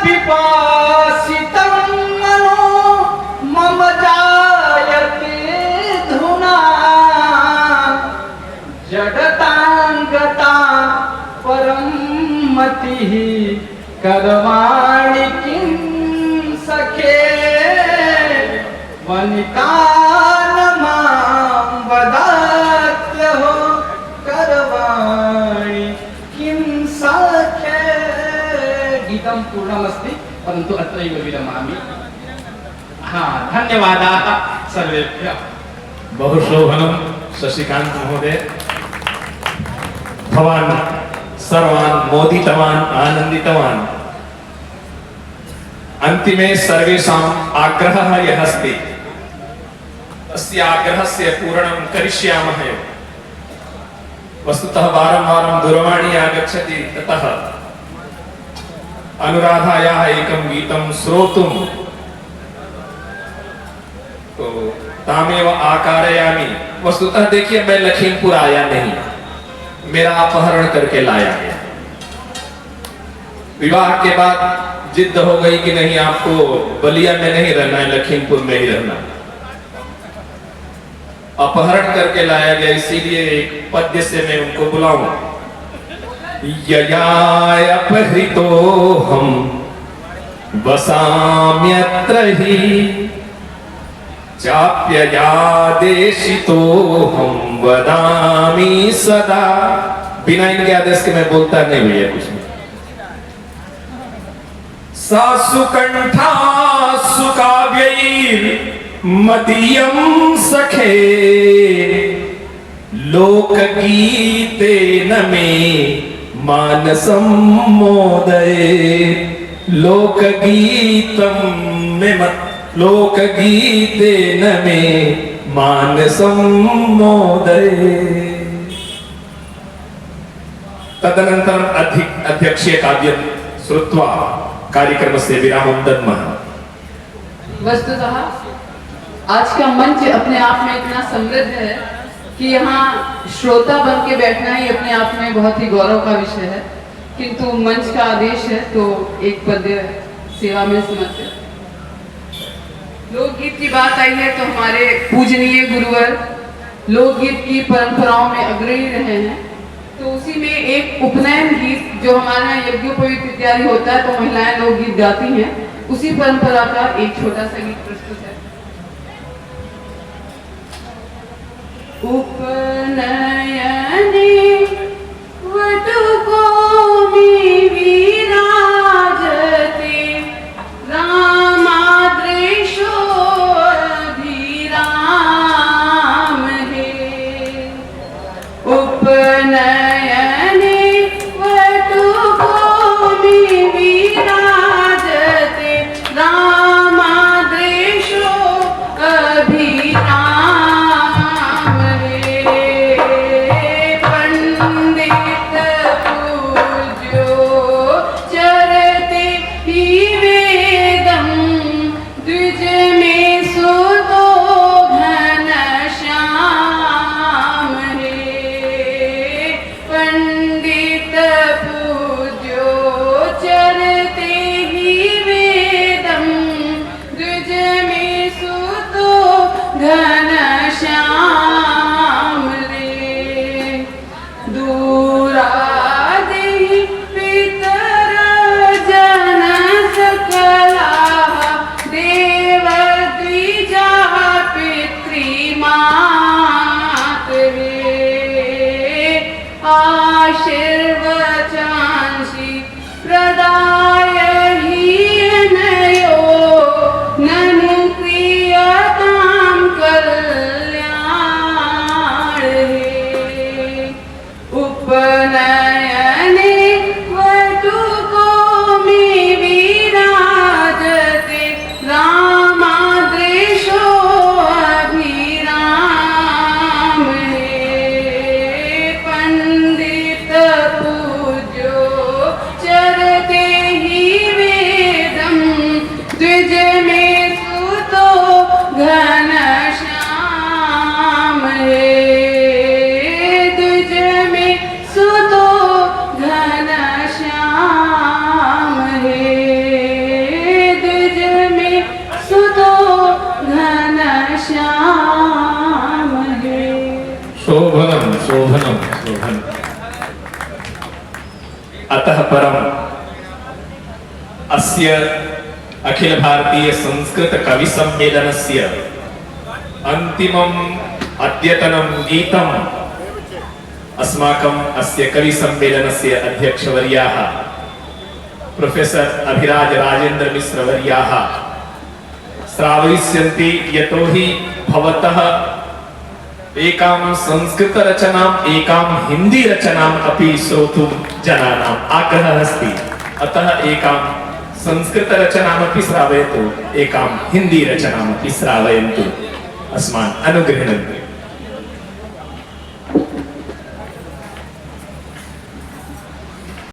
पिपासितं मनो मम जायते धुना जडतांगता परम मतिः करवाणि किं सखे वनिता नमां वदात्य हो करवाणि किं सखे। गीतं पूर्णमस्ति परन्तु अत्रैव विरमामि। हाँ धन्यवादाः सर्वेभ्यः। बहु शोभनं शशिकांत महोदय। भवान् सर्वान् मोदितवान् आनन्दितवान्। अन्तिमे सर्वेषाम् आग्रहः यः अस्ति तस्य आग्रहस्य पूरणं करिष्यामः। वस्तुतः वारं वारं दूरवाणी आगच्छति, ततः अनुराधायाः एकं गीतं श्रोतुं तो तामेव आकारयामि। वस्तुतः देखिए मैं लखीमपुर आया नहीं, मेरा अपहरण करके लाया गया। विवाह के बाद जिद हो गई कि नहीं आपको बलिया में नहीं रहना है, लखीमपुर में ही रहना। अपहरण करके लाया गया, इसीलिए एक पद्य से मैं उनको बुलाऊं। यया अपहृतो हम वसाम्यत्र हि चाप्ययादेशितो हम वदामि सदा। बिना इनके आदेश के मैं बोलता नहीं भैया कुछ नहीं। सासुकंठा सुकाव्यैर् मदीयं सखे लोकगीतेन मे मानसं मोदये। लोकगीतेन मे मानसं मोदये। तदनन्तरम् अध्यक्षीय काव्यं श्रुत्वा कार्यक्रमस्य विरामं दद्मः। वस्तुतः आज का मंच अपने आप में इतना समृद्ध है कि यहाँ श्रोता बन के बैठना ही अपने आप में बहुत ही गौरव का विषय है, किंतु मंच का आदेश है तो एक पद्य सेवा में समर्पित। लोकगीत की बात आई है तो हमारे पूजनीय गुरुवर लोकगीत की परंपराओं में अग्रणी रहे हैं, तो उसी में एक उपनयन गीत जो हमारे यहाँ यज्ञोपवीत इत्यादि होता है तो महिलाएं लोकगीत गाती हैं, उसी परंपरा का एक छोटा सा गीत प्रस्तुत है। उपनयने वटुकोमी विराजते रामाद्रेशो अभिराम हे। उपनयने वटुकोमी विराजते रामाद्रेशो अभिराम। आशीर्वचांसि प्रदाय हीनयो ननु क्रियतां कल्याण हे। उपनयने वटुकोमी विराजते रामाद्रेशो अभिराम हे। पंडित पूज्यो चरते हि वेदं द्विज में सुतो घनश्याम हे। द्विज में सुतो घनश्याम हे। द्विज में सुतो घनश्याम हे। शोभनं शोभनं शोभनं। अतः परम अस्य अखिल भारतीय संस्कृत कवि सम्मेलनस्य अन्तिमम् अद्यतनं गीतम् अस्माकम् अस्य कवि सम्मेलनस्य अध्यक्षवर्याः प्रोफेसर अभिराज राजेंद्र मिश्र वर्याः श्रावयिष्यन्ति, यतोहि भवतः एकां संस्कृत रचनाम् एकां हिंदी रचनाम् अपि श्रोतुं जनानाम् आग्रहः अस्ति। अतः एकां संस्कृत रचनामपि श्रावयतु, एकां हिंदी रचनामपि श्रावयन्तु, अस्मान् अनुगृह्णन्तु।